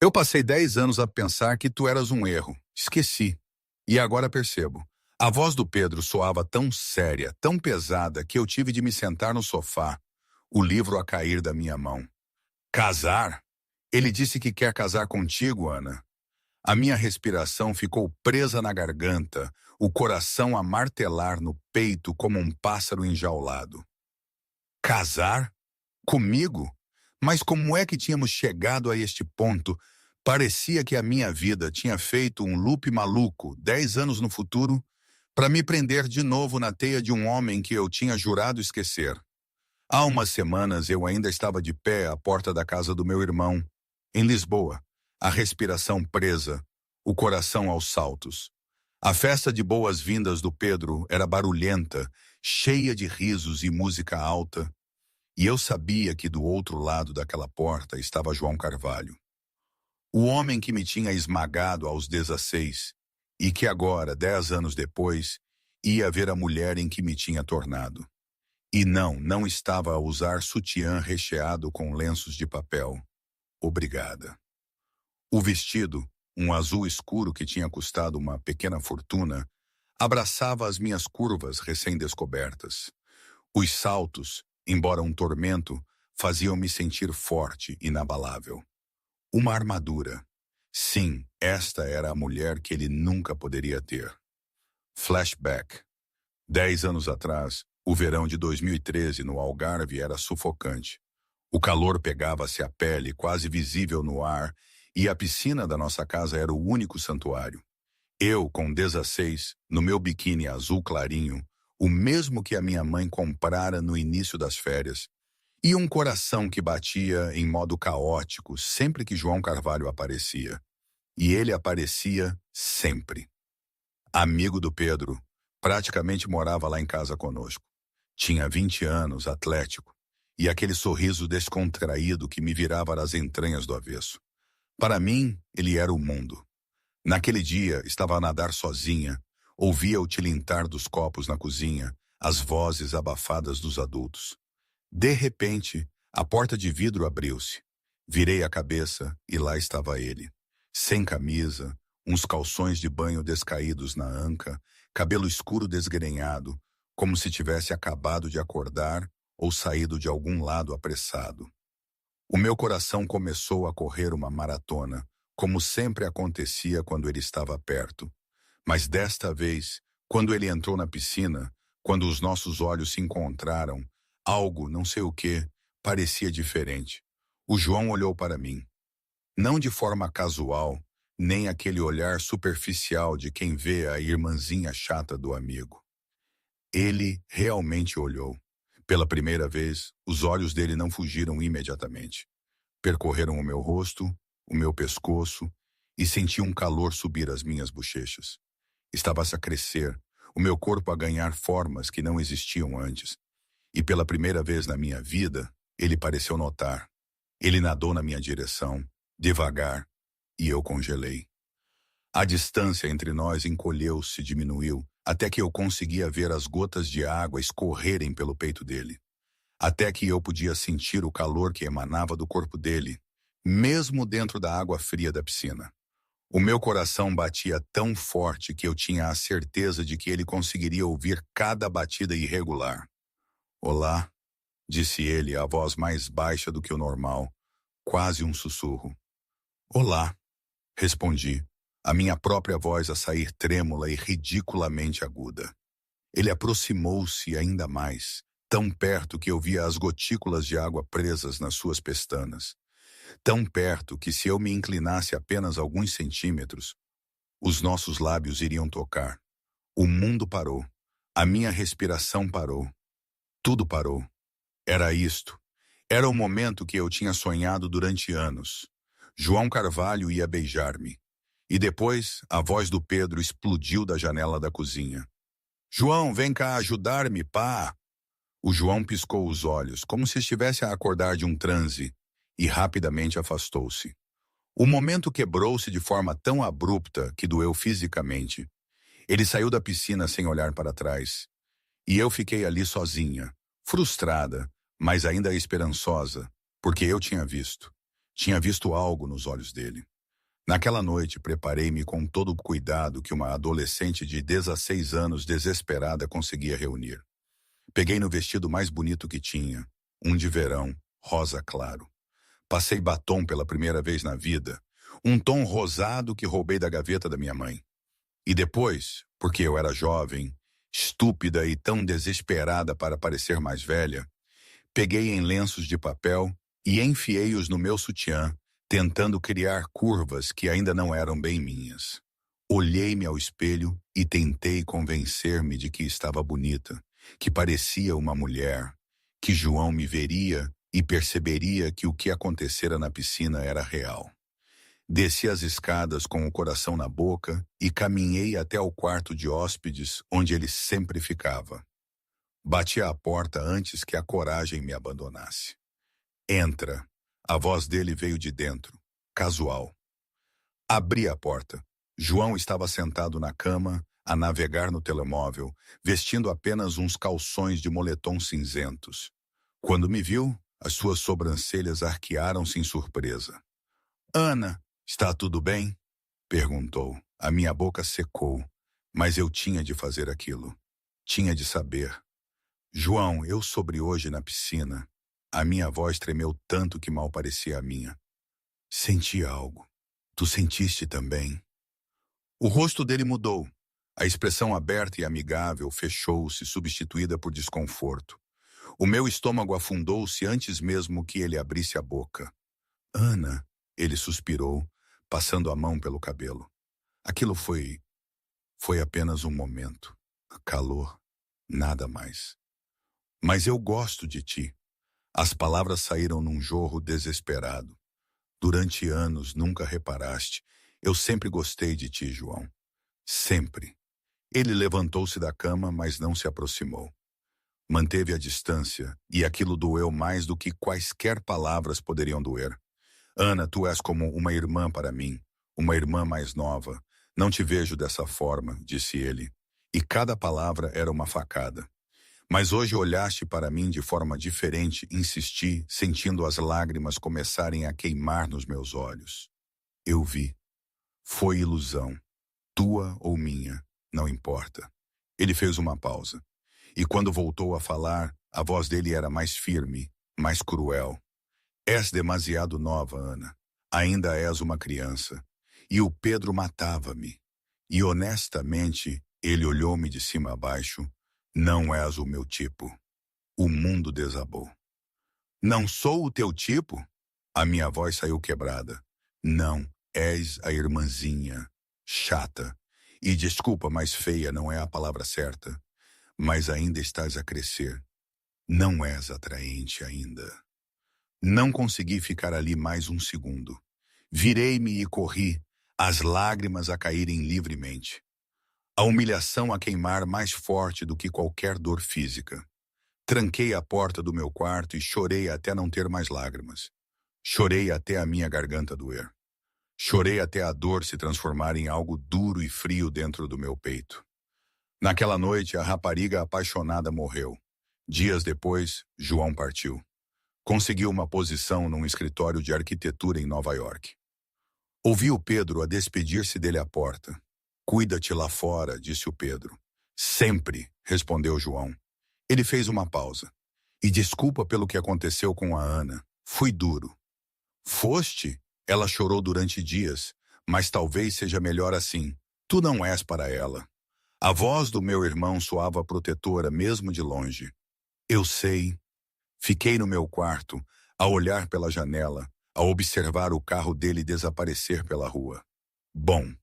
Eu passei 10 anos a pensar que tu eras um erro. Esqueci. E agora percebo. A voz do Pedro soava tão séria, tão pesada, que eu tive de me sentar no sofá, o livro a cair da minha mão. Casar? Ele disse que quer casar contigo, Ana. A minha respiração ficou presa na garganta, o coração a martelar no peito como um pássaro enjaulado. Casar? Comigo? Mas como é que tínhamos chegado a este ponto? Parecia que a minha vida tinha feito um loop maluco, 10 anos no futuro, para me prender de novo na teia de um homem que eu tinha jurado esquecer. Há umas semanas eu ainda estava de pé à porta da casa do meu irmão, em Lisboa, a respiração presa, o coração aos saltos. A festa de boas-vindas do Pedro era barulhenta, cheia de risos e música alta, e eu sabia que do outro lado daquela porta estava João Carvalho. O homem que me tinha esmagado aos 16 e que agora, 10 anos depois, ia ver a mulher em que me tinha tornado. E não estava a usar sutiã recheado com lenços de papel. Obrigada. O vestido, um azul escuro que tinha custado uma pequena fortuna, abraçava as minhas curvas recém-descobertas. Os saltos, embora um tormento, faziam-me sentir forte, inabalável. Uma armadura. Sim, esta era a mulher que ele nunca poderia ter. Flashback. 10 anos atrás, o verão de 2013 no Algarve era sufocante. O calor pegava-se à pele, quase visível no ar, e a piscina da nossa casa era o único santuário. Eu, com 16, no meu biquíni azul clarinho, o mesmo que a minha mãe comprara no início das férias, e um coração que batia em modo caótico sempre que João Carvalho aparecia. E ele aparecia sempre. Amigo do Pedro, praticamente morava lá em casa conosco. Tinha 20 anos, atlético, e aquele sorriso descontraído que me virava das entranhas do avesso. Para mim, ele era o mundo. Naquele dia, estava a nadar sozinha, ouvia o tilintar dos copos na cozinha, as vozes abafadas dos adultos. De repente, a porta de vidro abriu-se. Virei a cabeça e lá estava ele. Sem camisa, uns calções de banho descaídos na anca, cabelo escuro desgrenhado, como se tivesse acabado de acordar ou saído de algum lado apressado. O meu coração começou a correr uma maratona, como sempre acontecia quando ele estava perto. Mas desta vez, quando ele entrou na piscina, quando os nossos olhos se encontraram, algo, não sei o que, parecia diferente. O João olhou para mim. Não de forma casual, nem aquele olhar superficial de quem vê a irmãzinha chata do amigo. Ele realmente olhou. Pela primeira vez, os olhos dele não fugiram imediatamente. Percorreram o meu rosto, o meu pescoço, e senti um calor subir as minhas bochechas. Estava-se a crescer, o meu corpo a ganhar formas que não existiam antes. E pela primeira vez na minha vida, ele pareceu notar. Ele nadou na minha direção, devagar, e eu congelei. A distância entre nós encolheu-se, diminuiu, até que eu conseguia ver as gotas de água escorrerem pelo peito dele. Até que eu podia sentir o calor que emanava do corpo dele, mesmo dentro da água fria da piscina. O meu coração batia tão forte que eu tinha a certeza de que ele conseguiria ouvir cada batida irregular. Olá, disse ele, a voz mais baixa do que o normal, quase um sussurro. Olá, respondi, a minha própria voz a sair trêmula e ridiculamente aguda. Ele aproximou-se ainda mais, tão perto que eu via as gotículas de água presas nas suas pestanas. Tão perto que se eu me inclinasse apenas alguns centímetros, os nossos lábios iriam tocar. O mundo parou. A minha respiração parou. Tudo parou. Era isto. Era o momento que eu tinha sonhado durante anos. João Carvalho ia beijar-me. E depois, a voz do Pedro explodiu da janela da cozinha. João, vem cá ajudar-me, pá! O João piscou os olhos, como se estivesse a acordar de um transe, e rapidamente afastou-se. O momento quebrou-se de forma tão abrupta que doeu fisicamente. Ele saiu da piscina sem olhar para trás. E eu fiquei ali sozinha, frustrada, mas ainda esperançosa, porque eu tinha visto. Tinha visto algo nos olhos dele. Naquela noite, preparei-me com todo o cuidado que uma adolescente de 16 anos desesperada conseguia reunir. Peguei no vestido mais bonito que tinha, um de verão, rosa claro. Passei batom pela primeira vez na vida, um tom rosado que roubei da gaveta da minha mãe. E depois, porque eu era jovem, estúpida e tão desesperada para parecer mais velha, peguei em lenços de papel e enfiei-os no meu sutiã, tentando criar curvas que ainda não eram bem minhas. Olhei-me ao espelho e tentei convencer-me de que estava bonita, que parecia uma mulher, que João me veria e perceberia que o que acontecera na piscina era real. Desci as escadas com o coração na boca e caminhei até o quarto de hóspedes, onde ele sempre ficava. Bati à porta antes que a coragem me abandonasse. Entra. A voz dele veio de dentro, casual. Abri a porta. João estava sentado na cama, a navegar no telemóvel, vestindo apenas uns calções de moletom cinzentos. Quando me viu, as suas sobrancelhas arquearam-se em surpresa. Ana, está tudo bem? Perguntou. A minha boca secou, mas eu tinha de fazer aquilo. Tinha de saber. João, eu sobre hoje na piscina. A minha voz tremeu tanto que mal parecia a minha. Senti algo. Tu sentiste também? O rosto dele mudou. A expressão aberta e amigável fechou-se, substituída por desconforto. O meu estômago afundou-se antes mesmo que ele abrisse a boca. Ana, ele suspirou, passando a mão pelo cabelo. Aquilo foi apenas um momento. Calor, nada mais. Mas eu gosto de ti. As palavras saíram num jorro desesperado. Durante anos nunca reparaste. Eu sempre gostei de ti, João. Sempre. Ele levantou-se da cama, mas não se aproximou. Manteve a distância, e aquilo doeu mais do que quaisquer palavras poderiam doer. Ana, tu és como uma irmã para mim, uma irmã mais nova. Não te vejo dessa forma, disse ele. E cada palavra era uma facada. Mas hoje olhaste para mim de forma diferente, insisti, sentindo as lágrimas começarem a queimar nos meus olhos. Eu vi. Foi ilusão. Tua ou minha, não importa. Ele fez uma pausa. E quando voltou a falar, a voz dele era mais firme, mais cruel. És demasiado nova, Ana. Ainda és uma criança. E o Pedro matava-me. E honestamente, ele olhou-me de cima a baixo. Não és o meu tipo. O mundo desabou. Não sou o teu tipo? A minha voz saiu quebrada. Não, és a irmãzinha. Chata. E desculpa, mas feia não é a palavra certa. Mas ainda estás a crescer. Não és atraente ainda. Não consegui ficar ali mais um segundo. Virei-me e corri, as lágrimas a caírem livremente. A humilhação a queimar mais forte do que qualquer dor física. Tranquei a porta do meu quarto e chorei até não ter mais lágrimas. Chorei até a minha garganta doer. Chorei até a dor se transformar em algo duro e frio dentro do meu peito. Naquela noite, a rapariga apaixonada morreu. Dias depois, João partiu. Conseguiu uma posição num escritório de arquitetura em Nova York. Ouvi o Pedro a despedir-se dele à porta. Cuida-te lá fora, disse o Pedro. Sempre, respondeu João. Ele fez uma pausa. E desculpa pelo que aconteceu com a Ana. Fui duro. Foste? Ela chorou durante dias, mas talvez seja melhor assim. Tu não és para ela. A voz do meu irmão soava protetora mesmo de longe. Eu sei. Fiquei no meu quarto, a olhar pela janela, a observar o carro dele desaparecer pela rua. Bom,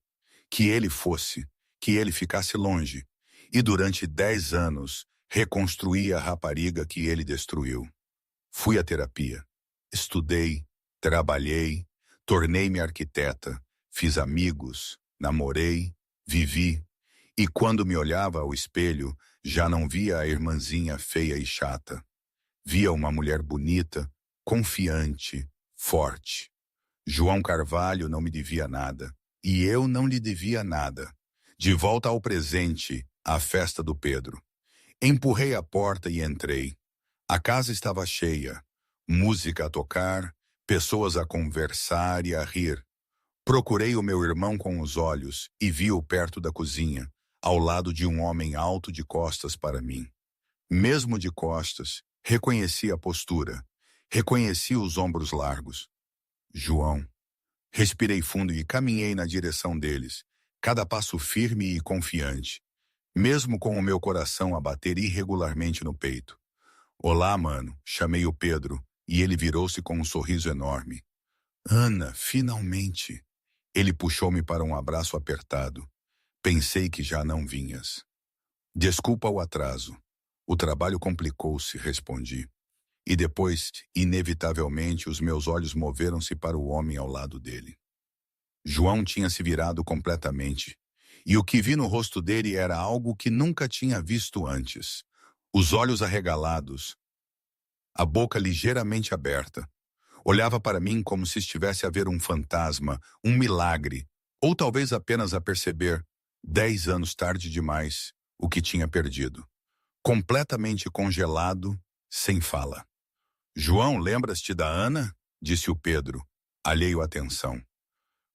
que ele fosse, que ele ficasse longe, e durante 10 anos reconstruí a rapariga que ele destruiu. Fui à terapia, estudei, trabalhei, tornei-me arquiteta, fiz amigos, namorei, vivi, e quando me olhava ao espelho, já não via a irmãzinha feia e chata. Via uma mulher bonita, confiante, forte. João Carvalho não me devia nada, e eu não lhe devia nada. De volta ao presente, à festa do Pedro. Empurrei a porta e entrei. A casa estava cheia, música a tocar, pessoas a conversar e a rir. Procurei o meu irmão com os olhos e vi-o perto da cozinha, ao lado de um homem alto de costas para mim. Mesmo de costas, reconheci a postura, reconheci os ombros largos. João. Respirei fundo e caminhei na direção deles, cada passo firme e confiante, mesmo com o meu coração a bater irregularmente no peito. Olá, mano, chamei o Pedro, e ele virou-se com um sorriso enorme. Ana, finalmente. Ele puxou-me para um abraço apertado. Pensei que já não vinhas. Desculpa o atraso. O trabalho complicou-se, respondi. E depois, inevitavelmente, os meus olhos moveram-se para o homem ao lado dele. João tinha se virado completamente, e o que vi no rosto dele era algo que nunca tinha visto antes. Os olhos arregalados, a boca ligeiramente aberta. Olhava para mim como se estivesse a ver um fantasma, um milagre, ou talvez apenas a perceber, 10 anos tarde demais, o que tinha perdido. Completamente congelado, sem fala. João, lembras-te da Ana? Disse o Pedro, alheio à atenção.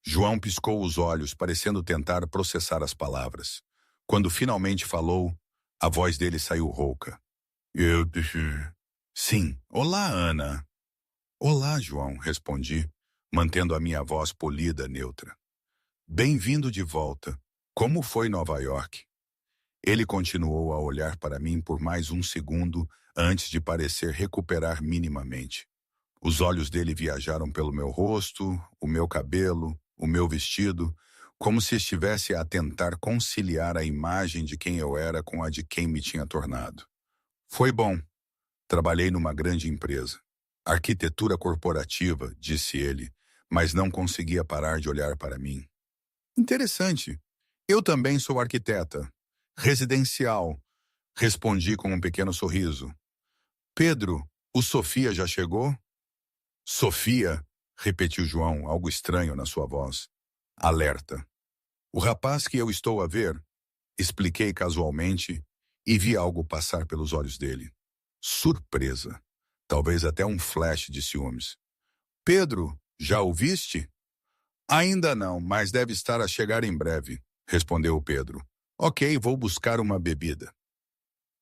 João piscou os olhos, parecendo tentar processar as palavras. Quando finalmente falou, a voz dele saiu rouca. Sim, olá, Ana. Olá, João, respondi, mantendo a minha voz polida, neutra. Bem-vindo de volta. Como foi Nova York? Ele continuou a olhar para mim por mais um segundo antes de parecer recuperar minimamente. Os olhos dele viajaram pelo meu rosto, o meu cabelo, o meu vestido, como se estivesse a tentar conciliar a imagem de quem eu era com a de quem me tinha tornado. Foi bom. Trabalhei numa grande empresa. Arquitetura corporativa, disse ele, mas não conseguia parar de olhar para mim. Interessante. Eu também sou arquiteta. Residencial. Respondi com um pequeno sorriso. Pedro, o Sofia já chegou? Sofia, repetiu João, algo estranho na sua voz. Alerta. O rapaz que eu estou a ver, expliquei casualmente e vi algo passar pelos olhos dele. Surpresa. Talvez até um flash de ciúmes. Pedro, já o viste? Ainda não, mas deve estar a chegar em breve, respondeu o Pedro. Ok, vou buscar uma bebida.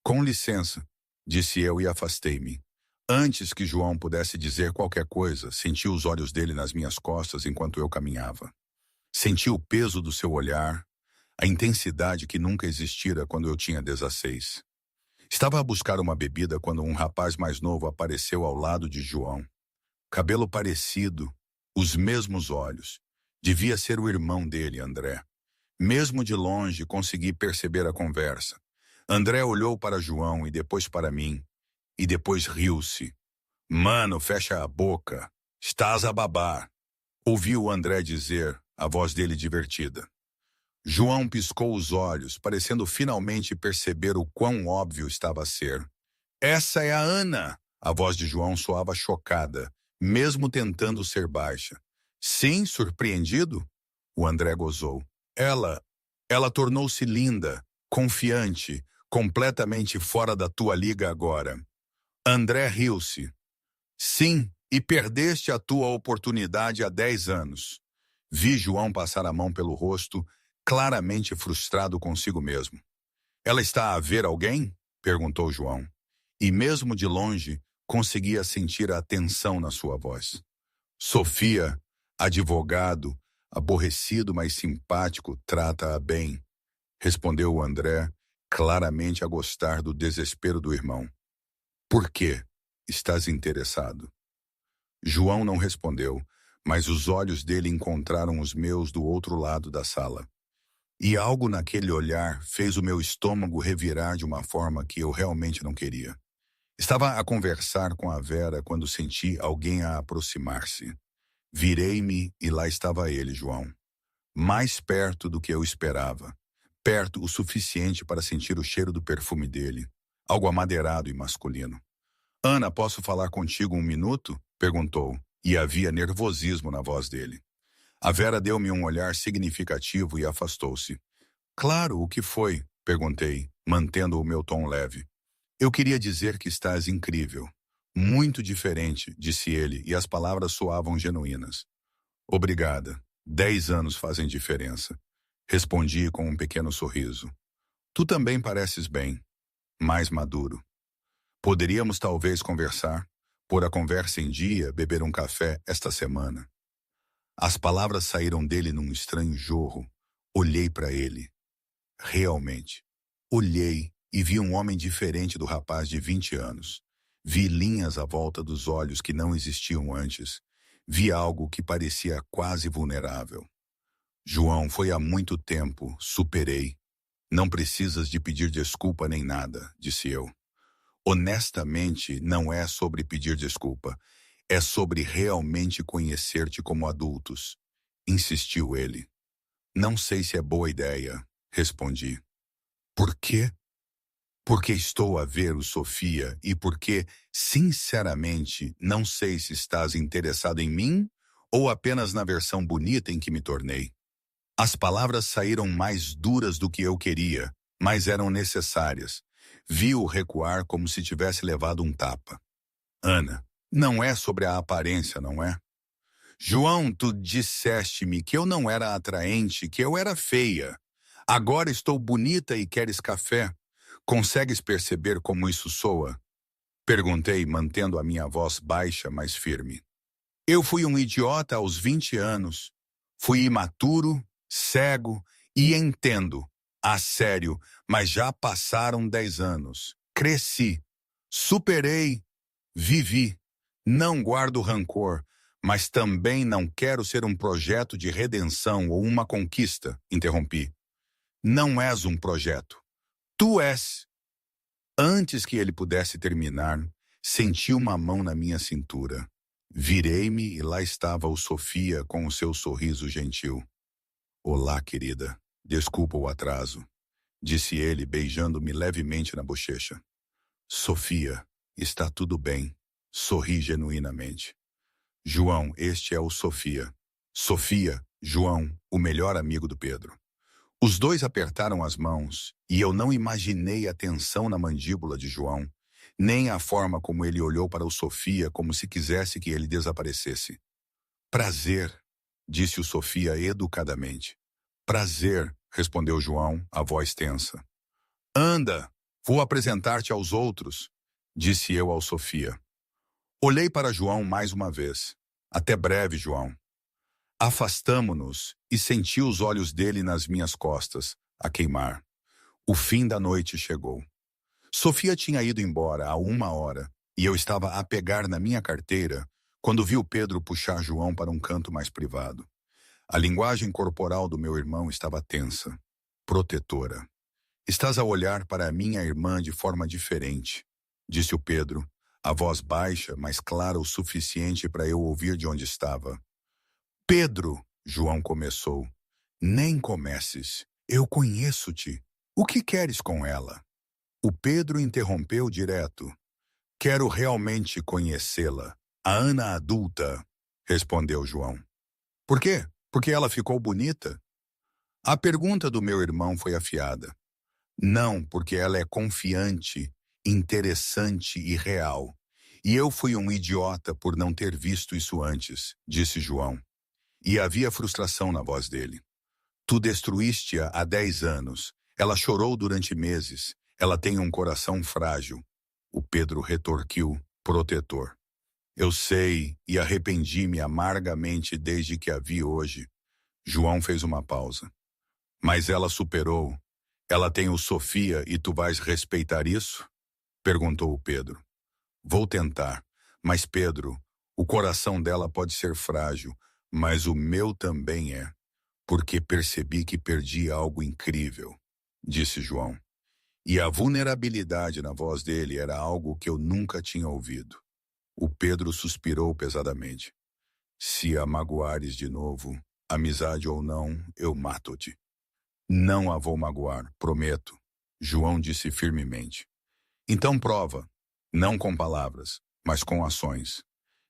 Com licença, disse eu e afastei-me. Antes que João pudesse dizer qualquer coisa, senti os olhos dele nas minhas costas enquanto eu caminhava. Senti o peso do seu olhar, a intensidade que nunca existira quando eu tinha 16. Estava a buscar uma bebida quando um rapaz mais novo apareceu ao lado de João. Cabelo parecido, os mesmos olhos. Devia ser o irmão dele, André. Mesmo de longe, consegui perceber a conversa. André olhou para João e depois para mim. E depois riu-se. Mano, fecha a boca. Estás a babar. Ouviu André dizer, a voz dele divertida. João piscou os olhos, parecendo finalmente perceber o quão óbvio estava a ser. Essa é a Ana! A voz de João soava chocada, mesmo tentando ser baixa. Sim, surpreendido? O André gozou. Ela tornou-se linda, confiante, completamente fora da tua liga agora. André riu-se. Sim, e perdeste a tua oportunidade há 10 anos. Vi João passar a mão pelo rosto, claramente frustrado consigo mesmo. Ela está a ver alguém? Perguntou João. E mesmo de longe, conseguia sentir a tensão na sua voz. Sofia, advogado, aborrecido, mas simpático, trata-a bem, respondeu o André, claramente a gostar do desespero do irmão. Por quê? Estás interessado? João não respondeu, mas os olhos dele encontraram os meus do outro lado da sala. E algo naquele olhar fez o meu estômago revirar de uma forma que eu realmente não queria. Estava a conversar com a Vera quando senti alguém a aproximar-se. Virei-me e lá estava ele, João. Mais perto do que eu esperava. Perto o suficiente para sentir o cheiro do perfume dele. Algo amadeirado e masculino. Ana, posso falar contigo um minuto? Perguntou, e havia nervosismo na voz dele. A Vera deu-me um olhar significativo e afastou-se. Claro, o que foi? Perguntei, mantendo o meu tom leve. Eu queria dizer que estás incrível. Muito diferente, disse ele, e as palavras soavam genuínas. Obrigada, 10 anos fazem diferença. Respondi com um pequeno sorriso. Tu também pareces bem, mais maduro. Poderíamos talvez conversar, pôr a conversa em dia, beber um café esta semana. As palavras saíram dele num estranho jorro. Olhei para ele. Realmente. Olhei e vi um homem diferente do rapaz de 20 anos. Vi linhas à volta dos olhos que não existiam antes. Vi algo que parecia quase vulnerável. João, foi há muito tempo, superei. Não precisas de pedir desculpa nem nada, disse eu. Honestamente, não é sobre pedir desculpa. É sobre realmente conhecer-te como adultos, insistiu ele. Não sei se é boa ideia, respondi. Por quê? Porque estou a ver o Sofia e porque, sinceramente, não sei se estás interessado em mim ou apenas na versão bonita em que me tornei. As palavras saíram mais duras do que eu queria, mas eram necessárias. Vi-o recuar como se tivesse levado um tapa. Ana, não é sobre a aparência, não é? João, tu disseste-me que eu não era atraente, que eu era feia. Agora estou bonita e queres café? Consegues perceber como isso soa? Perguntei, mantendo a minha voz baixa, mas firme. Eu fui um idiota aos 20 anos. Fui imaturo, cego e entendo. A sério, mas já passaram 10 anos. Cresci, superei, vivi. Não guardo rancor, mas também não quero ser um projeto de redenção ou uma conquista, interrompi. Não és um projeto. Tu és. Antes que ele pudesse terminar, senti uma mão na minha cintura. Virei-me e lá estava o Sofia com o seu sorriso gentil. Olá, querida. Desculpa o atraso, disse ele, beijando-me levemente na bochecha. Sofia, está tudo bem. Sorri genuinamente. João, este é o Sofia. Sofia, João, o melhor amigo do Pedro. Os dois apertaram as mãos e eu não imaginei a tensão na mandíbula de João, nem a forma como ele olhou para o Sofia como se quisesse que ele desaparecesse. Prazer, disse o Sofia educadamente. Prazer, respondeu João, a voz tensa. Anda, vou apresentar-te aos outros, disse eu ao Sofia. Olhei para João mais uma vez. Até breve, João. Afastamo-nos e senti os olhos dele nas minhas costas, a queimar. O fim da noite chegou. Sofia tinha ido embora há 1 hora e eu estava a pegar na minha carteira quando vi o Pedro puxar João para um canto mais privado. A linguagem corporal do meu irmão estava tensa, protetora. Estás a olhar para a minha irmã de forma diferente, disse o Pedro, a voz baixa, mas clara o suficiente para eu ouvir de onde estava. Pedro, João começou. Nem comeces. Eu conheço-te. O que queres com ela? O Pedro interrompeu direto. Quero realmente conhecê-la. A Ana adulta, respondeu João. Por quê? Porque ela ficou bonita? A pergunta do meu irmão foi afiada. Não, porque ela é confiante, interessante e real. E eu fui um idiota por não ter visto isso antes, disse João. E havia frustração na voz dele. Tu destruíste-a há 10 anos. Ela chorou durante meses. Ela tem um coração frágil. O Pedro retorquiu, protetor. Eu sei e arrependi-me amargamente desde que a vi hoje. João fez uma pausa. Mas ela superou. Ela tem o Sofia e tu vais respeitar isso? Perguntou o Pedro. Vou tentar. Mas Pedro, o coração dela pode ser frágil, mas o meu também é. Porque percebi que perdi algo incrível, disse João. E a vulnerabilidade na voz dele era algo que eu nunca tinha ouvido. O Pedro suspirou pesadamente. Se a magoares de novo, amizade ou não, eu mato-te. Não a vou magoar, prometo, João disse firmemente. Então prova, não com palavras, mas com ações.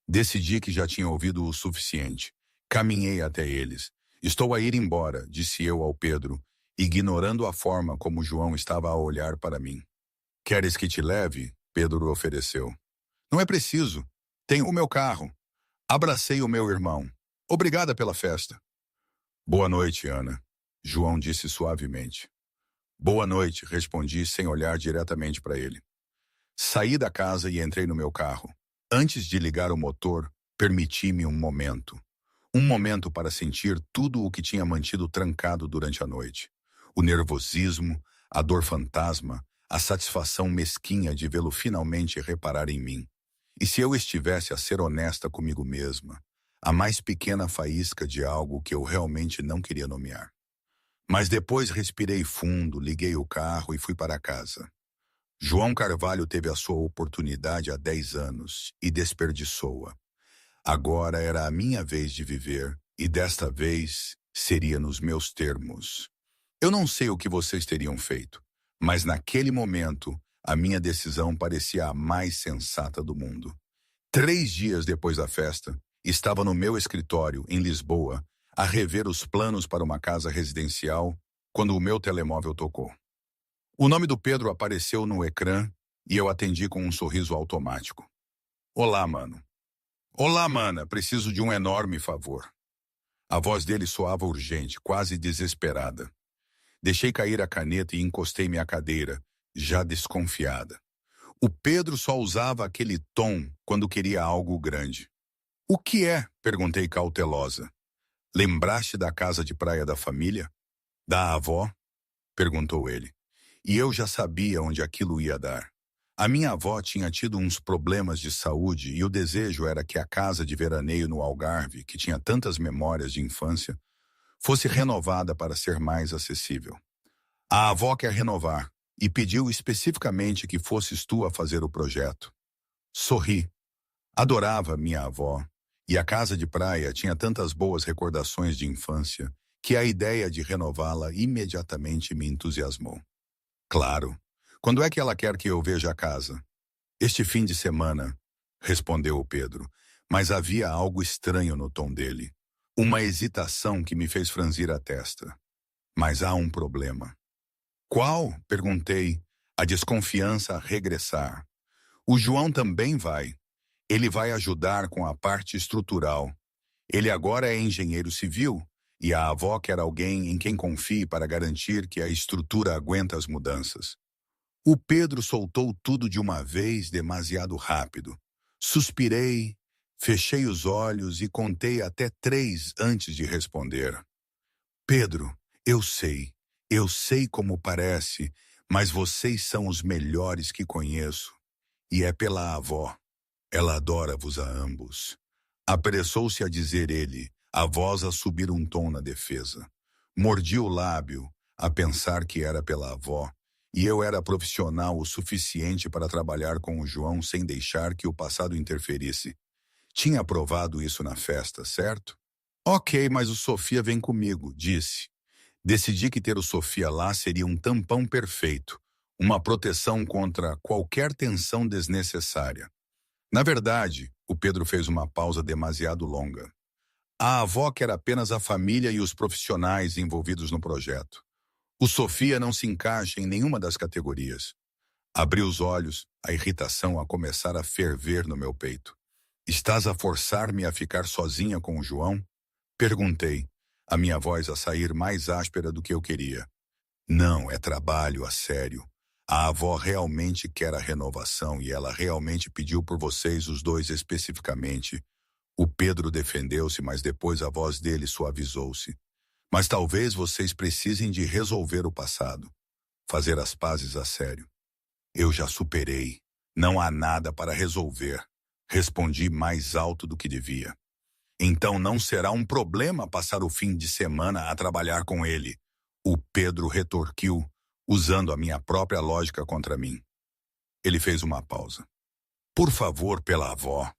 Decidi que já tinha ouvido o suficiente. Caminhei até eles. Estou a ir embora, disse eu ao Pedro, ignorando a forma como João estava a olhar para mim. Queres que te leve? Pedro ofereceu. Não é preciso. Tenho o meu carro. Abracei o meu irmão. Obrigada pela festa. Boa noite, Ana. João disse suavemente. Boa noite, respondi sem olhar diretamente para ele. Saí da casa e entrei no meu carro. Antes de ligar o motor, permiti-me um momento. Um momento para sentir tudo o que tinha mantido trancado durante a noite. O nervosismo, a dor fantasma, a satisfação mesquinha de vê-lo finalmente reparar em mim. E se eu estivesse a ser honesta comigo mesma, a mais pequena faísca de algo que eu realmente não queria nomear. Mas depois respirei fundo, liguei o carro e fui para casa. João Carvalho teve a sua oportunidade há 10 anos e desperdiçou-a. Agora era a minha vez de viver e desta vez seria nos meus termos. Eu não sei o que vocês teriam feito, mas naquele momento a minha decisão parecia a mais sensata do mundo. 3 dias depois da festa, estava no meu escritório, em Lisboa, a rever os planos para uma casa residencial, quando o meu telemóvel tocou. O nome do Pedro apareceu no ecrã e eu atendi com um sorriso automático. Olá, mano. Olá, mana, preciso de um enorme favor. A voz dele soava urgente, quase desesperada. Deixei cair a caneta e encostei-me à cadeira, já desconfiada. O Pedro só usava aquele tom quando queria algo grande. O que é? Perguntei cautelosa. Lembraste da casa de praia da família? Da avó? Perguntou ele. E eu já sabia onde aquilo ia dar. A minha avó tinha tido uns problemas de saúde e o desejo era que a casa de veraneio no Algarve, que tinha tantas memórias de infância, fosse renovada para ser mais acessível. A avó quer renovar e pediu especificamente que fosses tu a fazer o projeto. Sorri. Adorava minha avó e a casa de praia tinha tantas boas recordações de infância que a ideia de renová-la imediatamente me entusiasmou. Claro. Quando é que ela quer que eu veja a casa? Este fim de semana, respondeu o Pedro, mas havia algo estranho no tom dele. Uma hesitação que me fez franzir a testa. Mas há um problema. Qual? Perguntei, a desconfiança a regressar. O João também vai. Ele vai ajudar com a parte estrutural. Ele agora é engenheiro civil e a avó quer alguém em quem confie para garantir que a estrutura aguenta as mudanças. O Pedro soltou tudo de uma vez demasiado rápido. Suspirei, fechei os olhos e contei até 3 antes de responder. Pedro, eu sei como parece, mas vocês são os melhores que conheço. E é pela avó. Ela adora-vos a ambos. Apressou-se a dizer ele, a voz a subir um tom na defesa. Mordi o lábio, a pensar que era pela avó. E eu era profissional o suficiente para trabalhar com o João sem deixar que o passado interferisse. Tinha provado isso na festa, certo? Ok, mas o Sofia vem comigo, disse. Decidi que ter o Sofia lá seria um tampão perfeito, uma proteção contra qualquer tensão desnecessária. Na verdade, o Pedro fez uma pausa demasiado longa. A avó quer apenas a família e os profissionais envolvidos no projeto. O Sofia não se encaixa em nenhuma das categorias. Abri os olhos, a irritação a começar a ferver no meu peito. Estás a forçar-me a ficar sozinha com o João? Perguntei, a minha voz a sair mais áspera do que eu queria. Não, é trabalho, a sério. A avó realmente quer a renovação e ela realmente pediu por vocês os dois especificamente. O Pedro defendeu-se, mas depois a voz dele suavizou-se. Mas talvez vocês precisem de resolver o passado. Fazer as pazes a sério. Eu já superei. Não há nada para resolver. Respondi mais alto do que devia. Então não será um problema passar o fim de semana a trabalhar com ele. O Pedro retorquiu, usando a minha própria lógica contra mim. Ele fez uma pausa. Por favor, pela avó.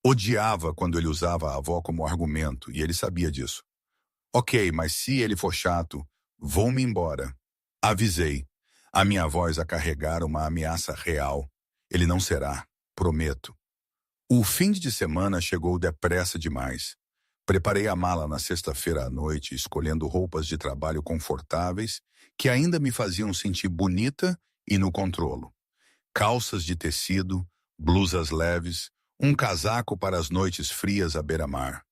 Odiava quando ele usava a avó como argumento, e ele sabia disso. Ok, mas se ele for chato, vou-me embora. Avisei. A minha voz a carregar uma ameaça real. Ele não será, prometo. O fim de semana chegou depressa demais. Preparei a mala na sexta-feira à noite, escolhendo roupas de trabalho confortáveis que ainda me faziam sentir bonita e no controlo. Calças de tecido, blusas leves, um casaco para as noites frias à beira-mar.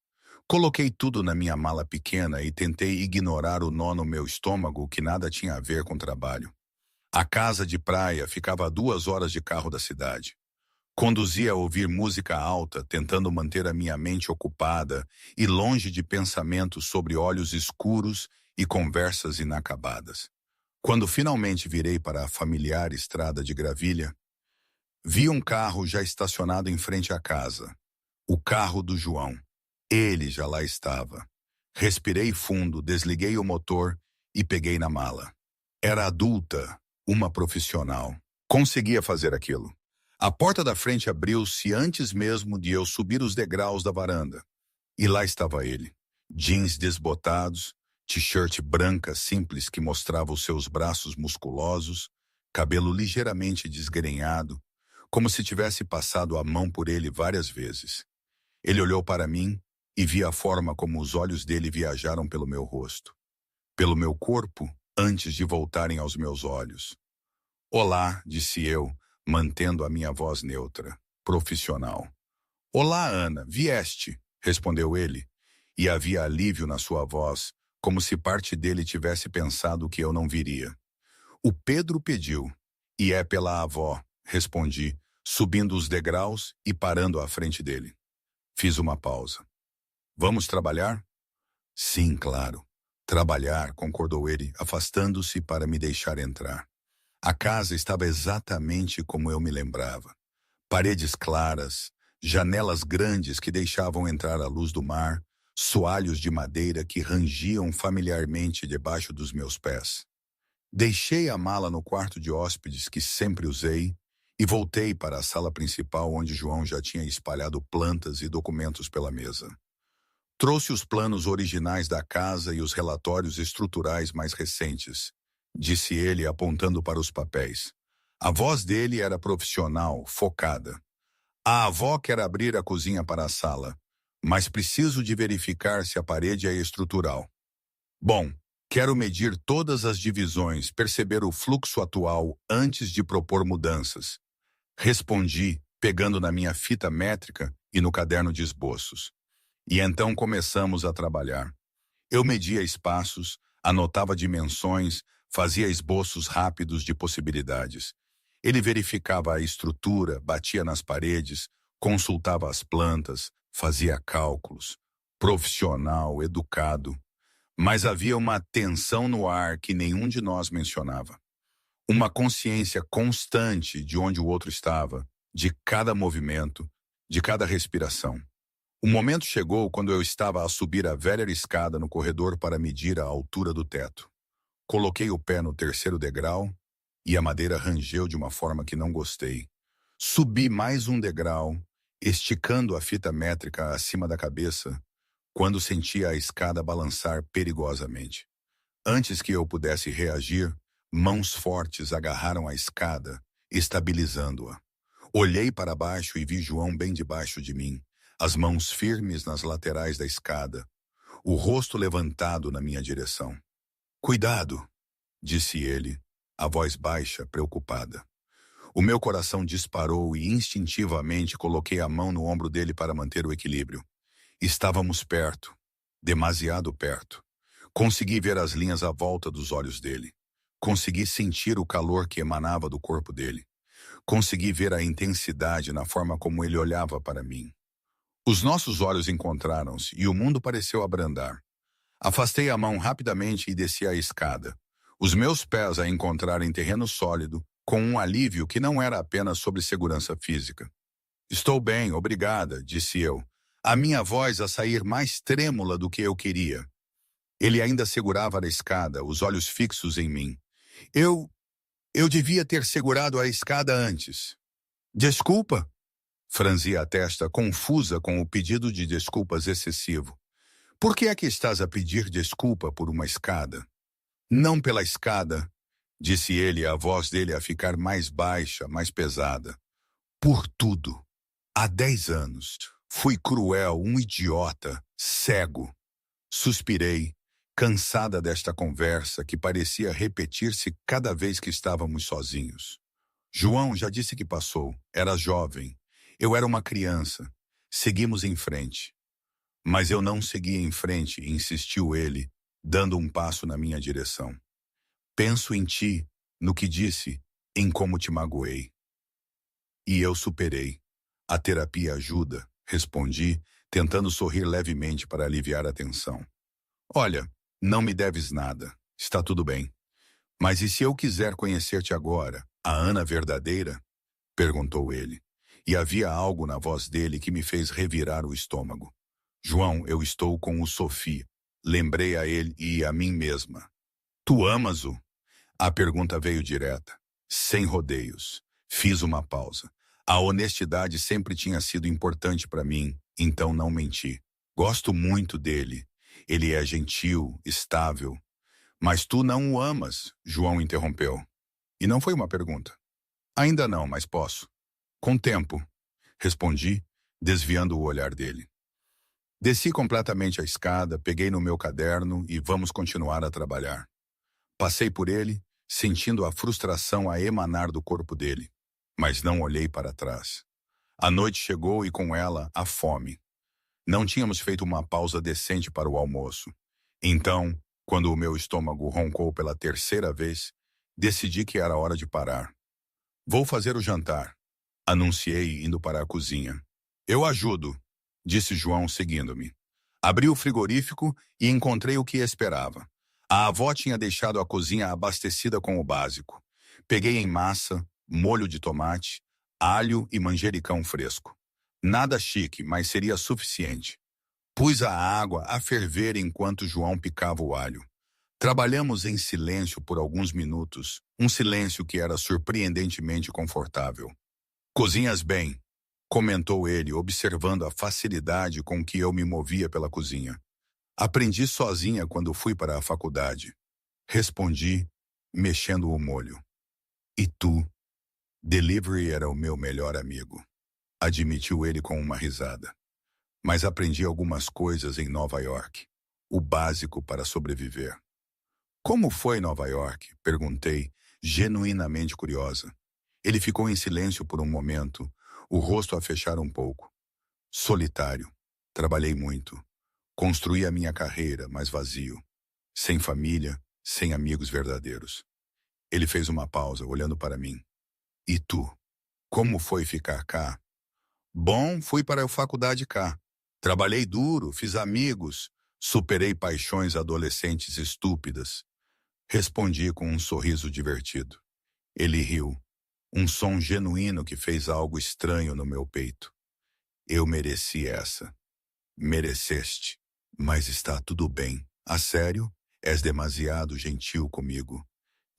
Coloquei tudo na minha mala pequena e tentei ignorar o nó no meu estômago que nada tinha a ver com trabalho. A casa de praia ficava a 2 horas de carro da cidade. Conduzia a ouvir música alta, tentando manter a minha mente ocupada e longe de pensamentos sobre olhos escuros e conversas inacabadas. Quando finalmente virei para a familiar estrada de gravilha, vi um carro já estacionado em frente à casa. O carro do João. Ele já lá estava. Respirei fundo, desliguei o motor e peguei na mala. Era adulta, uma profissional. Conseguia fazer aquilo. A porta da frente abriu-se antes mesmo de eu subir os degraus da varanda. E lá estava ele. Jeans desbotados, t-shirt branca simples que mostrava os seus braços musculosos, cabelo ligeiramente desgrenhado, como se tivesse passado a mão por ele várias vezes. Ele olhou para mim e vi a forma como os olhos dele viajaram pelo meu rosto, pelo meu corpo, antes de voltarem aos meus olhos. Olá, disse eu, mantendo a minha voz neutra, profissional. Olá, Ana, vieste, respondeu ele, e havia alívio na sua voz, como se parte dele tivesse pensado que eu não viria. O Pedro pediu, e é pela avó, respondi, subindo os degraus e parando à frente dele. Fiz uma pausa. Vamos trabalhar? Sim, claro. Trabalhar, concordou ele, afastando-se para me deixar entrar. A casa estava exatamente como eu me lembrava. Paredes claras, janelas grandes que deixavam entrar a luz do mar, soalhos de madeira que rangiam familiarmente debaixo dos meus pés. Deixei a mala no quarto de hóspedes que sempre usei e voltei para a sala principal onde João já tinha espalhado plantas e documentos pela mesa. Trouxe os planos originais da casa e os relatórios estruturais mais recentes, disse ele apontando para os papéis. A voz dele era profissional, focada. A avó quer abrir a cozinha para a sala, mas preciso de verificar se a parede é estrutural. Bom, quero medir todas as divisões, perceber o fluxo atual antes de propor mudanças. Respondi, pegando na minha fita métrica e no caderno de esboços. E então começamos a trabalhar. Eu media espaços, anotava dimensões, fazia esboços rápidos de possibilidades. Ele verificava a estrutura, batia nas paredes, consultava as plantas, fazia cálculos. Profissional, educado. Mas havia uma tensão no ar que nenhum de nós mencionava. Uma consciência constante de onde o outro estava, de cada movimento, de cada respiração. O momento chegou quando eu estava a subir a velha escada no corredor para medir a altura do teto. Coloquei o pé no terceiro degrau e a madeira rangeu de uma forma que não gostei. Subi mais um degrau, esticando a fita métrica acima da cabeça, quando senti a escada balançar perigosamente. Antes que eu pudesse reagir, mãos fortes agarraram a escada, estabilizando-a. Olhei para baixo e vi João bem debaixo de mim, as mãos firmes nas laterais da escada, o rosto levantado na minha direção. Cuidado, disse ele, a voz baixa, preocupada. O meu coração disparou e instintivamente coloquei a mão no ombro dele para manter o equilíbrio. Estávamos perto, demasiado perto. Consegui ver as linhas à volta dos olhos dele. Consegui sentir o calor que emanava do corpo dele. Consegui ver a intensidade na forma como ele olhava para mim. Os nossos olhos encontraram-se e o mundo pareceu abrandar. Afastei a mão rapidamente e desci a escada. Os meus pés a encontraram em terreno sólido, com um alívio que não era apenas sobre segurança física. Estou bem, obrigada, disse eu, a minha voz a sair mais trêmula do que eu queria. Ele ainda segurava a escada, os olhos fixos em mim. Eu devia ter segurado a escada antes. Desculpa. Franzi a testa, confusa com o pedido de desculpas excessivo. Por que é que estás a pedir desculpa por uma escada? Não pela escada, disse ele, a voz dele a ficar mais baixa, mais pesada. Por tudo. Há 10 anos. Fui cruel, um idiota, cego. Suspirei, cansada desta conversa que parecia repetir-se cada vez que estávamos sozinhos. João já disse que passou, era jovem. Eu era uma criança. Seguimos em frente. Mas eu não segui em frente, insistiu ele, dando um passo na minha direção. Penso em ti, no que disse, em como te magoei. E eu superei. A terapia ajuda, respondi, tentando sorrir levemente para aliviar a tensão. Olha, não me deves nada. Está tudo bem. Mas e se eu quiser conhecer-te agora, a Ana verdadeira? Perguntou ele. E havia algo na voz dele que me fez revirar o estômago. João, eu estou com o Sophie. Lembrei a ele e a mim mesma. Tu amas-o? A pergunta veio direta, sem rodeios. Fiz uma pausa. A honestidade sempre tinha sido importante para mim, então não menti. Gosto muito dele. Ele é gentil, estável. Mas tu não o amas, João interrompeu. E não foi uma pergunta. Ainda não, mas posso. Com tempo, respondi, desviando o olhar dele. Desci completamente a escada, peguei no meu caderno e vamos continuar a trabalhar. Passei por ele, sentindo a frustração a emanar do corpo dele, mas não olhei para trás. A noite chegou e com ela a fome. Não tínhamos feito uma pausa decente para o almoço. Então, quando o meu estômago roncou pela terceira vez, decidi que era hora de parar. Vou fazer o jantar, anunciei indo para a cozinha. Eu ajudo, disse João seguindo-me. Abri o frigorífico e encontrei o que esperava. A avó tinha deixado a cozinha abastecida com o básico. Peguei em massa, molho de tomate, alho e manjericão fresco. Nada chique, mas seria suficiente. Pus a água a ferver enquanto João picava o alho. Trabalhamos em silêncio por alguns minutos, um silêncio que era surpreendentemente confortável. Cozinhas bem, comentou ele, observando a facilidade com que eu me movia pela cozinha. Aprendi sozinha quando fui para a faculdade. Respondi, mexendo o molho. E tu? Delivery era o meu melhor amigo. Admitiu ele com uma risada. Mas aprendi algumas coisas em Nova York. O básico para sobreviver. Como foi Nova York? Perguntei, genuinamente curiosa. Ele ficou em silêncio por um momento, o rosto a fechar um pouco. Solitário. Trabalhei muito. Construí a minha carreira, mas vazio. Sem família, sem amigos verdadeiros. Ele fez uma pausa, olhando para mim. E tu? Como foi ficar cá? Bom, fui para a faculdade cá. Trabalhei duro, fiz amigos, superei paixões adolescentes estúpidas. Respondi com um sorriso divertido. Ele riu. Um som genuíno que fez algo estranho no meu peito. Eu mereci essa. Mereceste. Mas está tudo bem. A sério? És demasiado gentil comigo.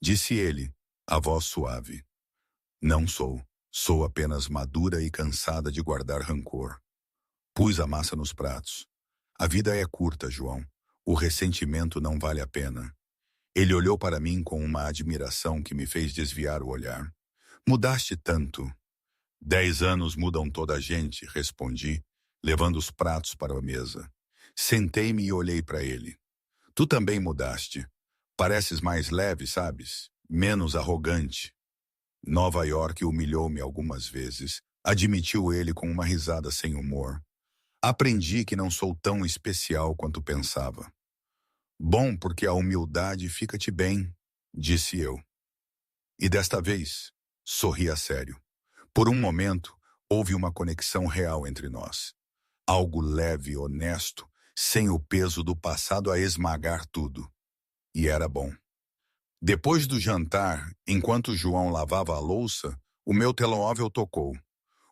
Disse ele, a voz suave. Não sou. Sou apenas madura e cansada de guardar rancor. Pus a massa nos pratos. A vida é curta, João. O ressentimento não vale a pena. Ele olhou para mim com uma admiração que me fez desviar o olhar. Mudaste tanto. 10 anos mudam toda a gente, respondi, levando os pratos para a mesa. Sentei-me e olhei para ele. Tu também mudaste. Pareces mais leve, sabes? Menos arrogante. Nova York humilhou-me algumas vezes, admitiu ele com uma risada sem humor. Aprendi que não sou tão especial quanto pensava. Bom, porque a humildade fica-te bem, disse eu. E desta vez, sorri a sério. Por um momento, houve uma conexão real entre nós. Algo leve, honesto, sem o peso do passado a esmagar tudo. E era bom. Depois do jantar, enquanto João lavava a louça, o meu telemóvel tocou.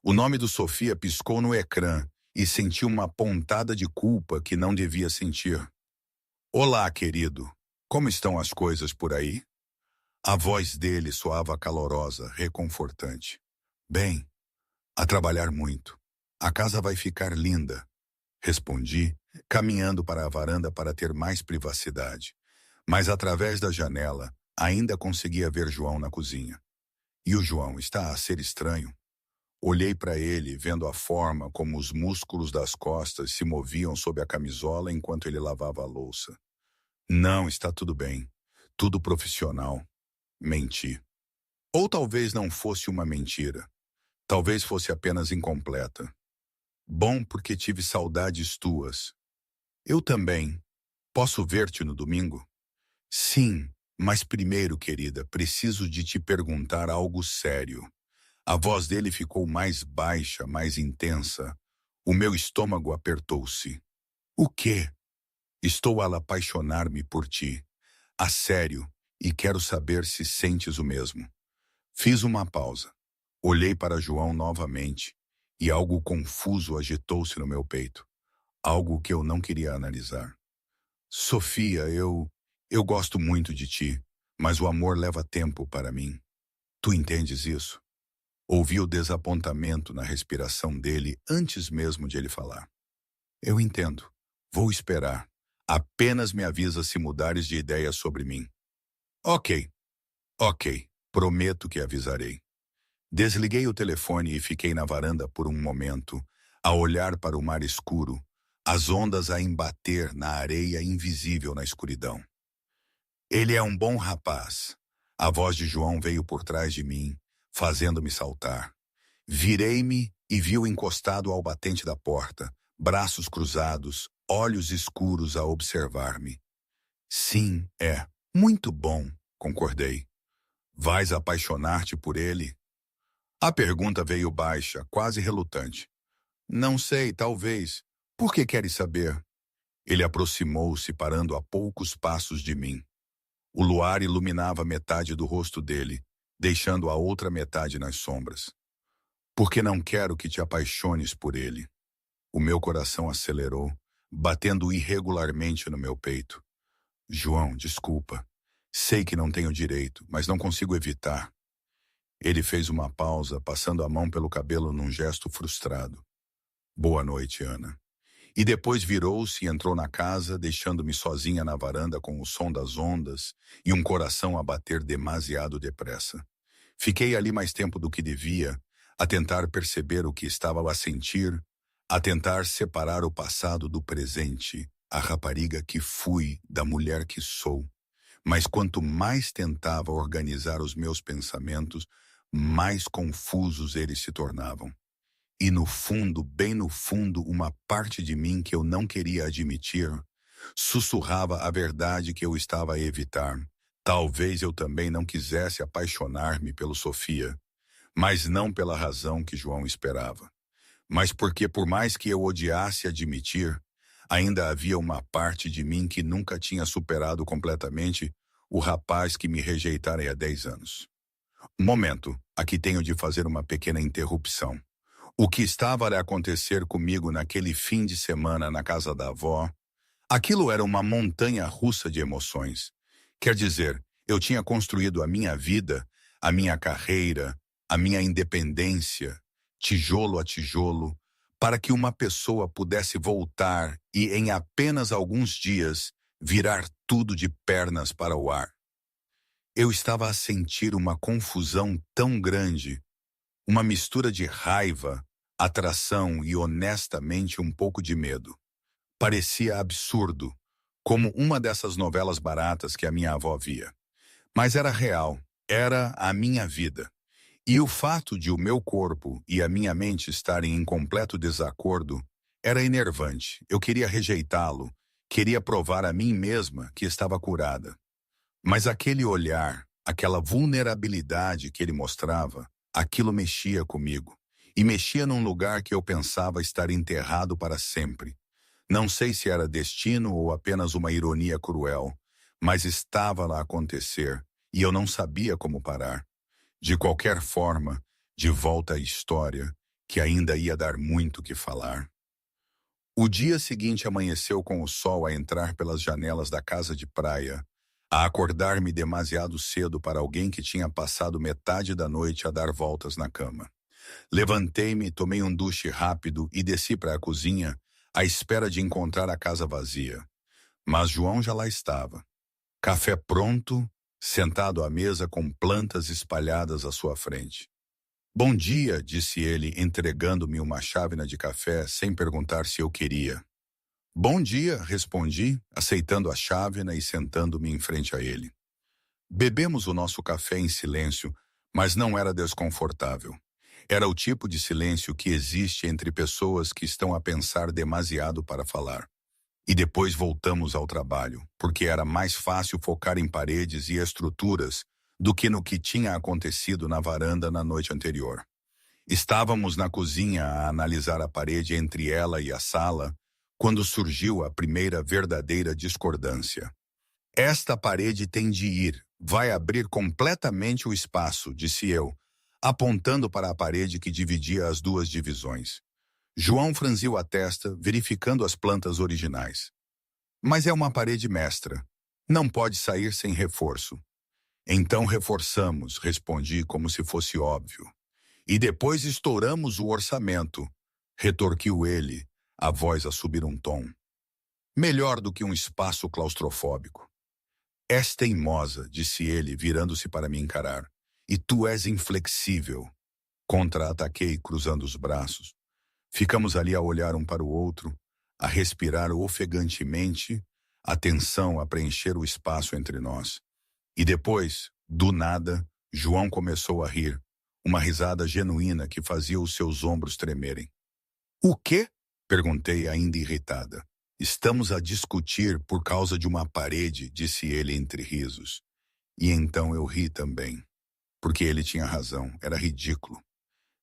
O nome do Sofia piscou no ecrã e senti uma pontada de culpa que não devia sentir. Olá, querido. Como estão as coisas por aí? A voz dele soava calorosa, reconfortante. Bem, a trabalhar muito. A casa vai ficar linda, respondi, caminhando para a varanda para ter mais privacidade. Mas através da janela, ainda conseguia ver João na cozinha. E o João está a ser estranho. Olhei para ele, vendo a forma como os músculos das costas se moviam sob a camisola enquanto ele lavava a louça. Não, está tudo bem. Tudo profissional. Menti. Ou talvez não fosse uma mentira. Talvez fosse apenas incompleta. Bom porque tive saudades tuas, Eu também. Posso ver-te no domingo? Sim, mas primeiro, querida, preciso de te perguntar algo sério. A voz dele ficou mais baixa, mais intensa. O meu estômago apertou-se. O quê? Estou a apaixonar-me por ti. A sério, e quero saber se sentes o mesmo. Fiz uma pausa. Olhei para João novamente, e algo confuso agitou-se no meu peito. Algo que eu não queria analisar. Sofia, eu gosto muito de ti, mas o amor leva tempo para mim. Tu entendes isso? Ouvi o desapontamento na respiração dele antes mesmo de ele falar. Eu entendo. Vou esperar. Apenas me avisa se mudares de ideia sobre mim. Ok, ok. Prometo que avisarei. Desliguei o telefone e fiquei na varanda por um momento, a olhar para o mar escuro, as ondas a embater na areia invisível na escuridão. Ele é um bom rapaz. A voz de João veio por trás de mim, fazendo-me saltar. Virei-me e vi-o encostado ao batente da porta, braços cruzados, olhos escuros a observar-me. Sim, é. Muito bom, concordei. Vais apaixonar-te por ele? A pergunta veio baixa, quase relutante. Não sei, talvez. Por que queres saber? Ele aproximou-se, parando a poucos passos de mim. O luar iluminava metade do rosto dele, deixando a outra metade nas sombras. Porque não quero que te apaixones por ele. O meu coração acelerou, batendo irregularmente no meu peito. João, desculpa. Sei que não tenho direito, mas não consigo evitar. Ele fez uma pausa, passando a mão pelo cabelo num gesto frustrado. Boa noite, Ana. E depois virou-se e entrou na casa, deixando-me sozinha na varanda com o som das ondas e um coração a bater demasiado depressa. Fiquei ali mais tempo do que devia, a tentar perceber o que estava a sentir, a tentar separar o passado do presente, a rapariga que fui da mulher que sou. Mas quanto mais tentava organizar os meus pensamentos, mais confusos eles se tornavam. E no fundo, bem no fundo, uma parte de mim que eu não queria admitir, sussurrava a verdade que eu estava a evitar. Talvez eu também não quisesse apaixonar-me pelo Sofia, mas não pela razão que João esperava. Mas porque, por mais que eu odiasse admitir, ainda havia uma parte de mim que nunca tinha superado completamente o rapaz que me rejeitara há 10 anos. Momento, aqui tenho de fazer uma pequena interrupção. O que estava a acontecer comigo naquele fim de semana na casa da avó, aquilo era uma montanha-russa de emoções. Quer dizer, eu tinha construído a minha vida, a minha carreira, a minha independência, tijolo a tijolo, para que uma pessoa pudesse voltar e, em apenas alguns dias, virar tudo de pernas para o ar. Eu estava a sentir uma confusão tão grande, uma mistura de raiva, atração e, honestamente, um pouco de medo. Parecia absurdo, como uma dessas novelas baratas que a minha avó via. Mas era real, era a minha vida. E o fato de o meu corpo e a minha mente estarem em completo desacordo era enervante. Eu queria rejeitá-lo, queria provar a mim mesma que estava curada. Mas aquele olhar, aquela vulnerabilidade que ele mostrava, aquilo mexia comigo. E mexia num lugar que eu pensava estar enterrado para sempre. Não sei se era destino ou apenas uma ironia cruel, mas estava lá a acontecer, e eu não sabia como parar. De qualquer forma, de volta à história, que ainda ia dar muito que falar. O dia seguinte amanheceu com o sol a entrar pelas janelas da casa de praia, a acordar-me demasiado cedo para alguém que tinha passado metade da noite a dar voltas na cama. Levantei-me, tomei um duche rápido e desci para a cozinha, à espera de encontrar a casa vazia. Mas João já lá estava. Café pronto, sentado à mesa com plantas espalhadas à sua frente. Bom dia, disse ele, entregando-me uma chávena de café sem perguntar se eu queria. Bom dia, respondi, aceitando a chávena e sentando-me em frente a ele. Bebemos o nosso café em silêncio, mas não era desconfortável. Era o tipo de silêncio que existe entre pessoas que estão a pensar demasiado para falar. E depois voltamos ao trabalho, porque era mais fácil focar em paredes e estruturas do que no que tinha acontecido na varanda na noite anterior. Estávamos na cozinha a analisar a parede entre ela e a sala, quando surgiu a primeira verdadeira discordância. Esta parede tem de ir, vai abrir completamente o espaço, disse eu, apontando para a parede que dividia as duas divisões. João franziu a testa, verificando as plantas originais. Mas é uma parede mestra. Não pode sair sem reforço. Então reforçamos, respondi como se fosse óbvio. E depois estouramos o orçamento, retorquiu ele, a voz a subir um tom. Melhor do que um espaço claustrofóbico. És teimosa, disse ele, virando-se para me encarar. E tu és inflexível. Contra-ataquei, cruzando os braços. Ficamos ali a olhar um para o outro, a respirar ofegantemente, a tensão a preencher o espaço entre nós. E depois, do nada, João começou a rir, uma risada genuína que fazia os seus ombros tremerem. O quê? Perguntei, ainda irritada. Estamos a discutir por causa de uma parede, disse ele entre risos. E então eu ri também, porque ele tinha razão, era ridículo.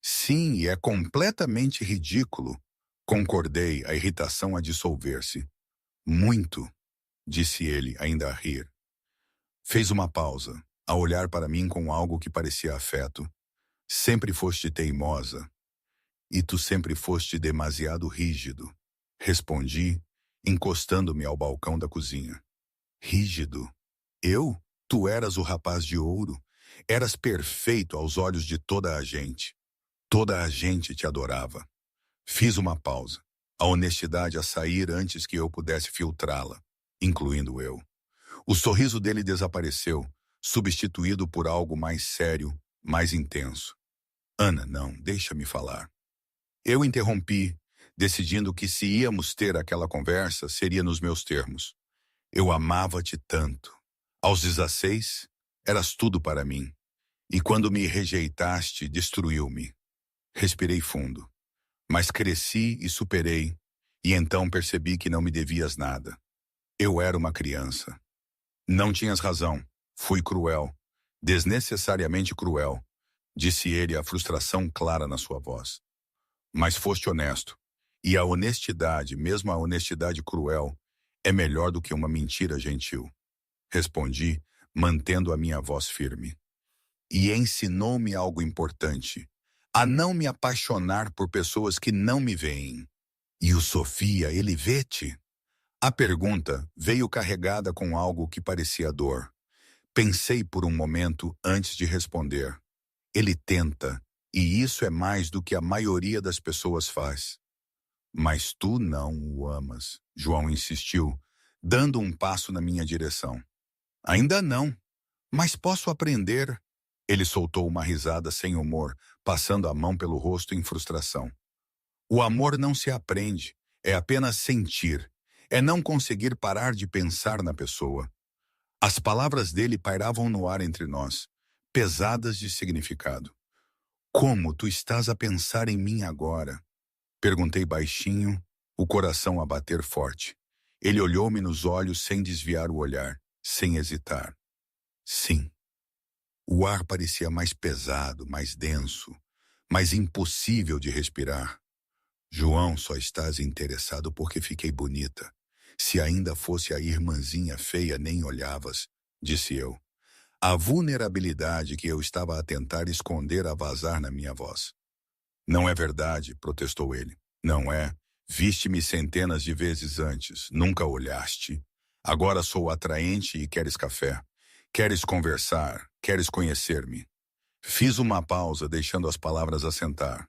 Sim, e é completamente ridículo, concordei, a irritação a dissolver-se. Muito, disse ele, ainda a rir. Fez uma pausa, a olhar para mim com algo que parecia afeto. Sempre foste teimosa, e tu sempre foste demasiado rígido. Respondi, encostando-me ao balcão da cozinha. Rígido? Eu? Tu eras o rapaz de ouro. Eras perfeito aos olhos de toda a gente. Toda a gente te adorava. Fiz uma pausa, a honestidade a sair antes que eu pudesse filtrá-la, incluindo eu. O sorriso dele desapareceu, substituído por algo mais sério, mais intenso. Ana, não, deixa-me falar. Eu interrompi, decidindo que se íamos ter aquela conversa, seria nos meus termos. Eu amava-te tanto. Aos 16, eras tudo para mim. E quando me rejeitaste, destruiu-me. Respirei fundo. Mas cresci e superei, e então percebi que não me devias nada. Eu era uma criança. Não tinhas razão. Fui cruel. Desnecessariamente cruel, disse ele, a frustração clara na sua voz. Mas foste honesto. E a honestidade, mesmo a honestidade cruel, é melhor do que uma mentira gentil. Respondi, mantendo a minha voz firme. E ensinou-me algo importante. A não me apaixonar por pessoas que não me veem. E o Sofia, ele vê-te? A pergunta veio carregada com algo que parecia dor. Pensei por um momento antes de responder. Ele tenta, e isso é mais do que a maioria das pessoas faz. Mas tu não o amas, João insistiu, dando um passo na minha direção. Ainda não, mas posso aprender. Ele soltou uma risada sem humor, passando a mão pelo rosto em frustração. O amor não se aprende, é apenas sentir. É não conseguir parar de pensar na pessoa. As palavras dele pairavam no ar entre nós, pesadas de significado. Como tu estás a pensar em mim agora? Perguntei baixinho, o coração a bater forte. Ele olhou-me nos olhos sem desviar o olhar, sem hesitar. Sim. O ar parecia mais pesado, mais denso, mais impossível de respirar. João, só estás interessado porque fiquei bonita. Se ainda fosse a irmãzinha feia, nem olhavas, disse eu. A vulnerabilidade que eu estava a tentar esconder a vazar na minha voz. Não é verdade, protestou ele. Não é. Viste-me centenas de vezes antes, nunca olhaste. Agora sou atraente e queres café. Queres conversar, queres conhecer-me. Fiz uma pausa, deixando as palavras assentar.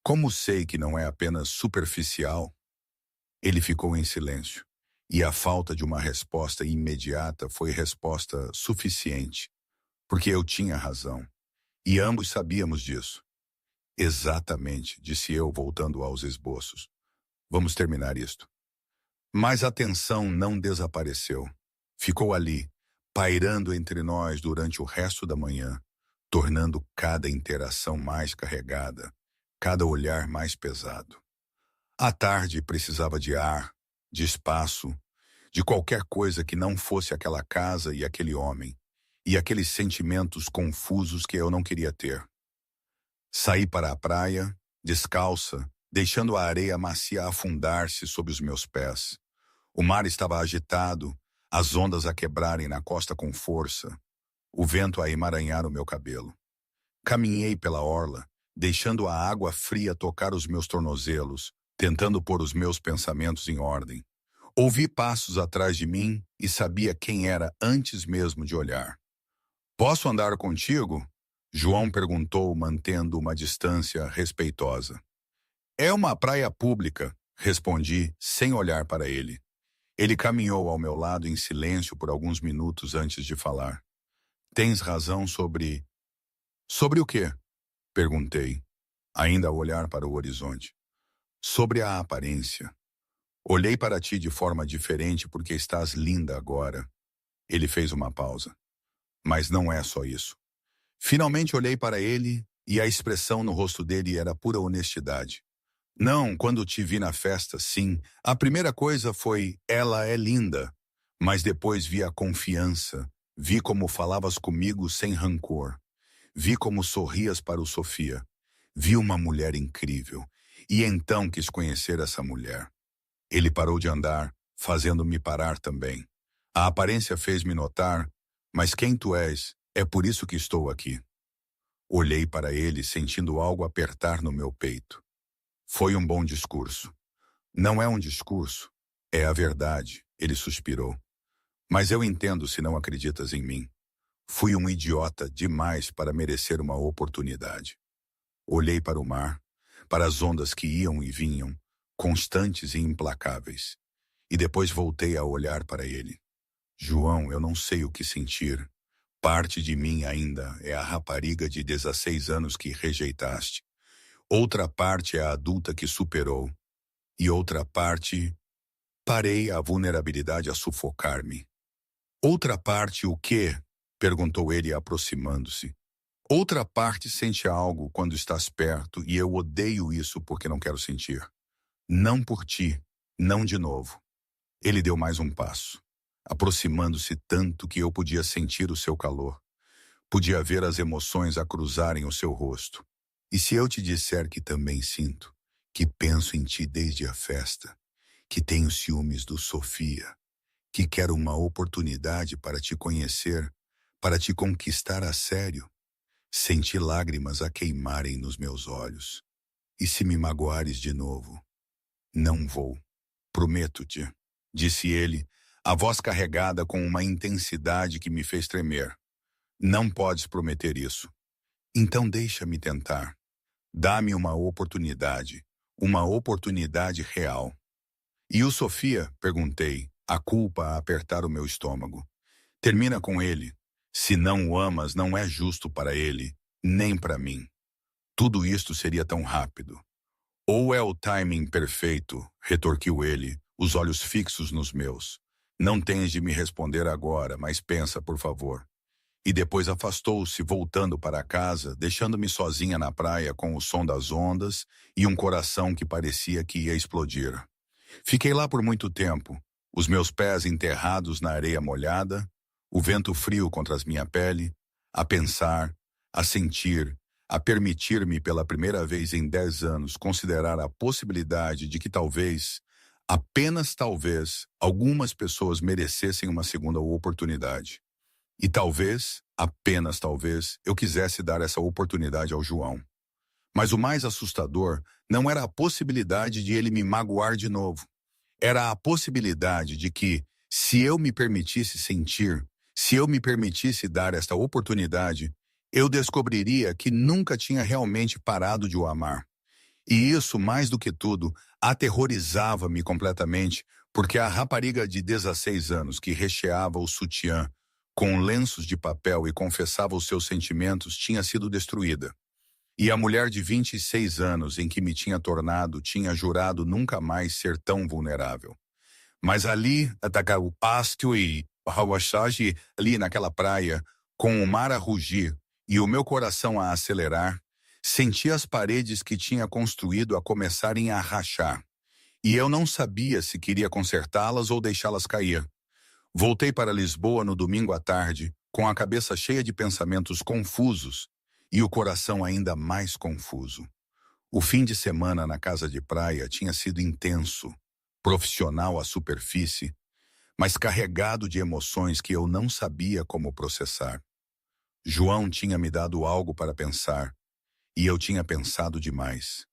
Como sei que não é apenas superficial? Ele ficou em silêncio, e a falta de uma resposta imediata foi resposta suficiente, porque eu tinha razão, e ambos sabíamos disso. Exatamente, disse eu, voltando aos esboços. Vamos terminar isto. Mas a tensão não desapareceu. Ficou ali, pairando entre nós durante o resto da manhã, tornando cada interação mais carregada, cada olhar mais pesado. À tarde precisava de ar, de espaço, de qualquer coisa que não fosse aquela casa e aquele homem, e aqueles sentimentos confusos que eu não queria ter. Saí para a praia, descalça, deixando a areia macia afundar-se sob os meus pés. O mar estava agitado, as ondas a quebrarem na costa com força, o vento a emaranhar o meu cabelo. Caminhei pela orla, deixando a água fria tocar os meus tornozelos, tentando pôr os meus pensamentos em ordem. Ouvi passos atrás de mim e sabia quem era antes mesmo de olhar. "Posso andar contigo?" João perguntou, mantendo uma distância respeitosa. "É uma praia pública", respondi, sem olhar para ele. Ele caminhou ao meu lado em silêncio por alguns minutos antes de falar. "Tens razão sobre..." "Sobre o quê?" perguntei, ainda a olhar para o horizonte. "Sobre a aparência. Olhei para ti de forma diferente porque estás linda agora." Ele fez uma pausa. "Mas não é só isso." Finalmente olhei para ele e a expressão no rosto dele era pura honestidade. "Não, quando te vi na festa, sim. A primeira coisa foi, ela é linda. Mas depois vi a confiança. Vi como falavas comigo sem rancor. Vi como sorrias para o Sofia. Vi uma mulher incrível. E então quis conhecer essa mulher." Ele parou de andar, fazendo-me parar também. "A aparência fez-me notar, mas quem tu és, é por isso que estou aqui." Olhei para ele, sentindo algo apertar no meu peito. "Foi um bom discurso." "Não é um discurso, é a verdade," ele suspirou. "Mas eu entendo se não acreditas em mim. Fui um idiota demais para merecer uma oportunidade." Olhei para o mar, para as ondas que iam e vinham, constantes e implacáveis. E depois voltei a olhar para ele. "João, eu não sei o que sentir. Parte de mim ainda é a rapariga de 16 anos que rejeitaste. Outra parte é a adulta que superou. E outra parte... Parei a vulnerabilidade a sufocar-me." "Outra parte o quê?" perguntou ele aproximando-se. "Outra parte sente algo quando estás perto e eu odeio isso porque não quero sentir. Não por ti, não de novo." Ele deu mais um passo, aproximando-se tanto que eu podia sentir o seu calor. Podia ver as emoções a cruzarem o seu rosto. "E se eu te disser que também sinto, que penso em ti desde a festa, que tenho ciúmes do Sofia, que quero uma oportunidade para te conhecer, para te conquistar a sério?" Senti lágrimas a queimarem nos meus olhos. "E se me magoares de novo?" "Não vou. Prometo-te," disse ele, a voz carregada com uma intensidade que me fez tremer. "Não podes prometer isso." "Então deixa-me tentar. Dá-me uma oportunidade real." "E o Sofia?" perguntei, a culpa a apertar o meu estômago. "Termina com ele. Se não o amas, não é justo para ele, nem para mim. Tudo isto seria tão rápido." "Ou é o timing perfeito," retorquiu ele, os olhos fixos nos meus. "Não tens de me responder agora, mas pensa, por favor." E depois afastou-se, voltando para casa, deixando-me sozinha na praia com o som das ondas e um coração que parecia que ia explodir. Fiquei lá por muito tempo, os meus pés enterrados na areia molhada, o vento frio contra a minha pele, a pensar, a sentir, a permitir-me pela primeira vez em 10 anos considerar a possibilidade de que talvez, apenas talvez, algumas pessoas merecessem uma segunda oportunidade. E talvez, apenas talvez, eu quisesse dar essa oportunidade ao João. Mas o mais assustador não era a possibilidade de ele me magoar de novo. Era a possibilidade de que, se eu me permitisse sentir, se eu me permitisse dar esta oportunidade, eu descobriria que nunca tinha realmente parado de o amar. E isso, mais do que tudo, aterrorizava-me completamente, porque a rapariga de 16 anos que recheava o sutiã com lenços de papel e confessava os seus sentimentos tinha sido destruída. E a mulher de 26 anos em que me tinha tornado tinha jurado nunca mais ser tão vulnerável. Mas ali, o pasto e Hawasaji, ali naquela praia, com o mar a rugir e o meu coração a acelerar, senti as paredes que tinha construído a começarem a rachar. e eu não sabia se queria consertá-las ou deixá-las cair. Voltei para Lisboa no domingo à tarde, com a cabeça cheia de pensamentos confusos e o coração ainda mais confuso. O fim de semana na casa de praia tinha sido intenso, profissional à superfície, mas carregado de emoções que eu não sabia como processar. João tinha me dado algo para pensar, e eu tinha pensado demais.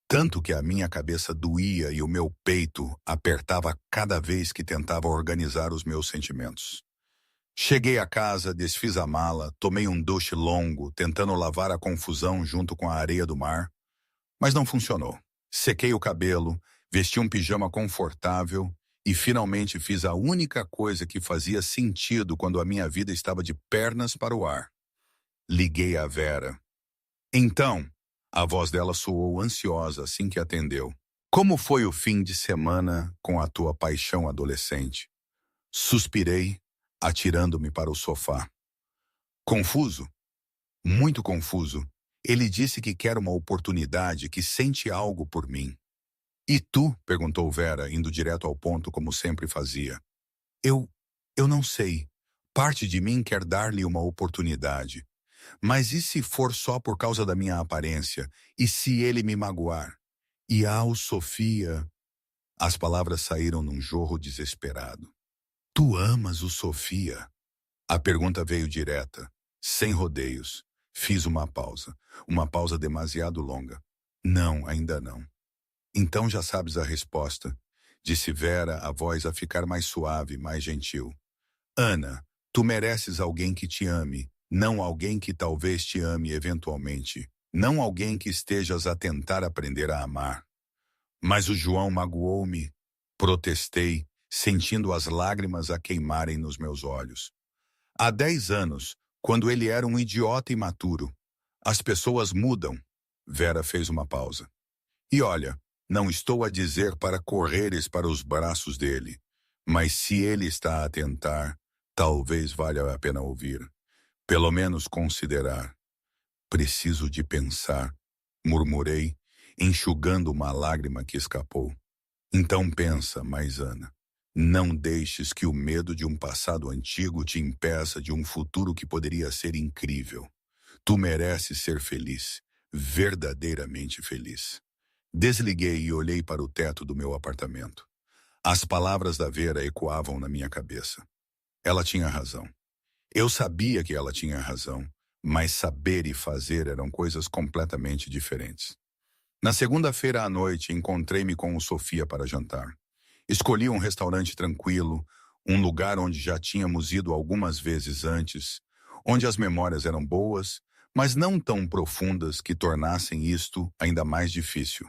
Tanto que a minha cabeça doía e o meu peito apertava cada vez que tentava organizar os meus sentimentos. Cheguei a casa, desfiz a mala, tomei um duche longo, tentando lavar a confusão junto com a areia do mar, mas não funcionou. Sequei o cabelo, vesti um pijama confortável e finalmente fiz a única coisa que fazia sentido quando a minha vida estava de pernas para o ar. Liguei a Vera. Então, a voz dela soou ansiosa assim que atendeu. Como foi o fim de semana com a tua paixão adolescente? Suspirei, atirando-me para o sofá. Confuso? Muito confuso. Ele disse que quer uma oportunidade, que sente algo por mim. E tu? Perguntou Vera, indo direto ao ponto como sempre fazia. Eu não sei. Parte de mim quer dar-lhe uma oportunidade. Mas e se for só por causa da minha aparência? E se ele me magoar? E Sofia... As palavras saíram num jorro desesperado. Tu amas o Sofia? A pergunta veio direta, sem rodeios. Fiz uma pausa demasiado longa. Não, ainda não. Então já sabes a resposta, disse Vera, a voz a ficar mais suave, mais gentil. Ana, tu mereces alguém que te ame, não alguém que talvez te ame eventualmente, não alguém que estejas a tentar aprender a amar. Mas o João magoou-me. Protestei, sentindo as lágrimas a queimarem nos meus olhos. Há 10 anos, quando ele era um idiota imaturo. As pessoas mudam. Vera fez uma pausa. E olha, não estou a dizer para correres para os braços dele, mas se ele está a tentar, talvez valha a pena ouvir. Pelo menos considerar. Preciso de pensar, murmurei, enxugando uma lágrima que escapou. Então pensa, mais Ana. Não deixes que o medo de um passado antigo te impeça de um futuro que poderia ser incrível. Tu mereces ser feliz, verdadeiramente feliz. Desliguei e olhei para o teto do meu apartamento. As palavras da Vera ecoavam na minha cabeça. Ela tinha razão. Eu sabia que ela tinha razão, mas saber e fazer eram coisas completamente diferentes. Na segunda-feira à noite, encontrei-me com o Sofia para jantar. Escolhi um restaurante tranquilo, um lugar onde já tínhamos ido algumas vezes antes, onde as memórias eram boas, mas não tão profundas que tornassem isto ainda mais difícil.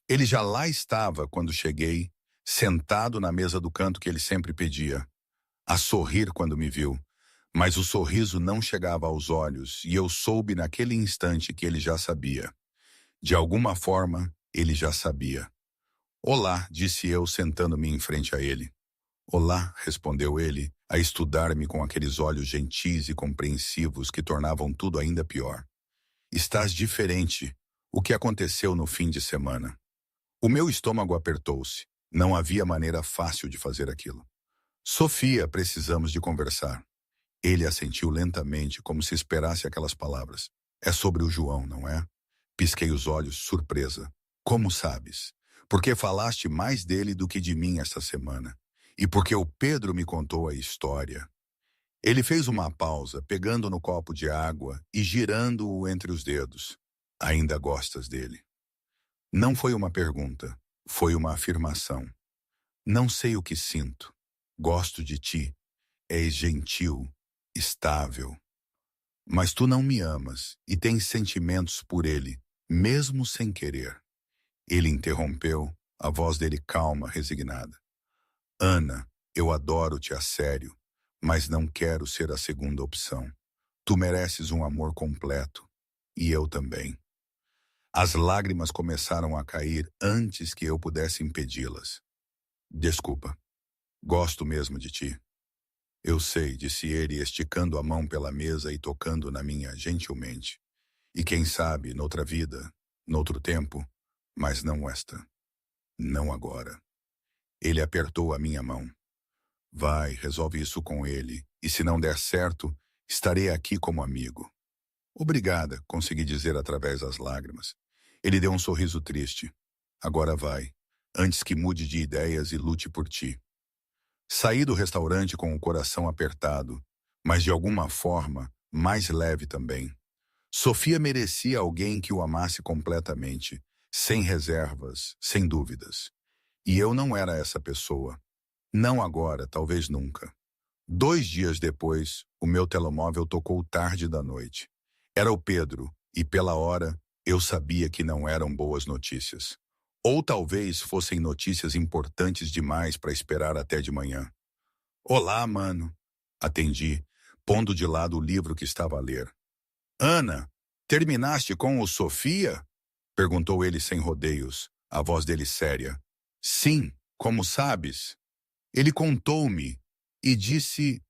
Ele já lá estava quando cheguei, sentado na mesa do canto que ele sempre pedia, a sorrir quando me viu, mas o sorriso não chegava aos olhos e eu soube naquele instante que ele já sabia. De alguma forma, ele já sabia. Olá, disse eu, sentando-me em frente a ele. Olá, respondeu ele, a estudar-me com aqueles olhos gentis e compreensivos que tornavam tudo ainda pior. Estás diferente. O que aconteceu no fim de semana? O meu estômago apertou-se. Não havia maneira fácil de fazer aquilo. Sofia, precisamos de conversar. Ele assentiu lentamente, como se esperasse aquelas palavras. É sobre o João, não é? Pisquei os olhos, surpresa. Como sabes? Porque falaste mais dele do que de mim esta semana. E porque o Pedro me contou a história. Ele fez uma pausa, pegando no copo de água e girando-o entre os dedos. Ainda gostas dele? Não foi uma pergunta, foi uma afirmação. Não sei o que sinto. Gosto de ti. És gentil, estável. Mas tu não me amas e tens sentimentos por ele, mesmo sem querer. Ele interrompeu, a voz dele calma, resignada. Ana, eu adoro-te a sério, mas não quero ser a segunda opção. Tu mereces um amor completo, e eu também. As lágrimas começaram a cair antes que eu pudesse impedi-las. Desculpa, gosto mesmo de ti. Eu sei, disse ele, esticando a mão pela mesa e tocando na minha gentilmente. E quem sabe, noutra vida, noutro tempo, mas não esta. Não agora. Ele apertou a minha mão. Vai, resolve isso com ele, e se não der certo, estarei aqui como amigo. Obrigada, consegui dizer através das lágrimas. Ele deu um sorriso triste. Agora vai, antes que mude de ideias e lute por ti. Saí do restaurante com o coração apertado, mas de alguma forma, mais leve também. Sofia merecia alguém que o amasse completamente, sem reservas, sem dúvidas. E eu não era essa pessoa. Não agora, talvez nunca. 2 dias depois, o meu telemóvel tocou tarde da noite. Era o Pedro, e pela hora, eu sabia que não eram boas notícias. Ou talvez fossem notícias importantes demais para esperar até de manhã. Olá, mano. Atendi, pondo de lado o livro que estava a ler. Ana, terminaste com o Sofia? Perguntou ele sem rodeios, a voz dele séria. Sim, como sabes? Ele contou-me e disse,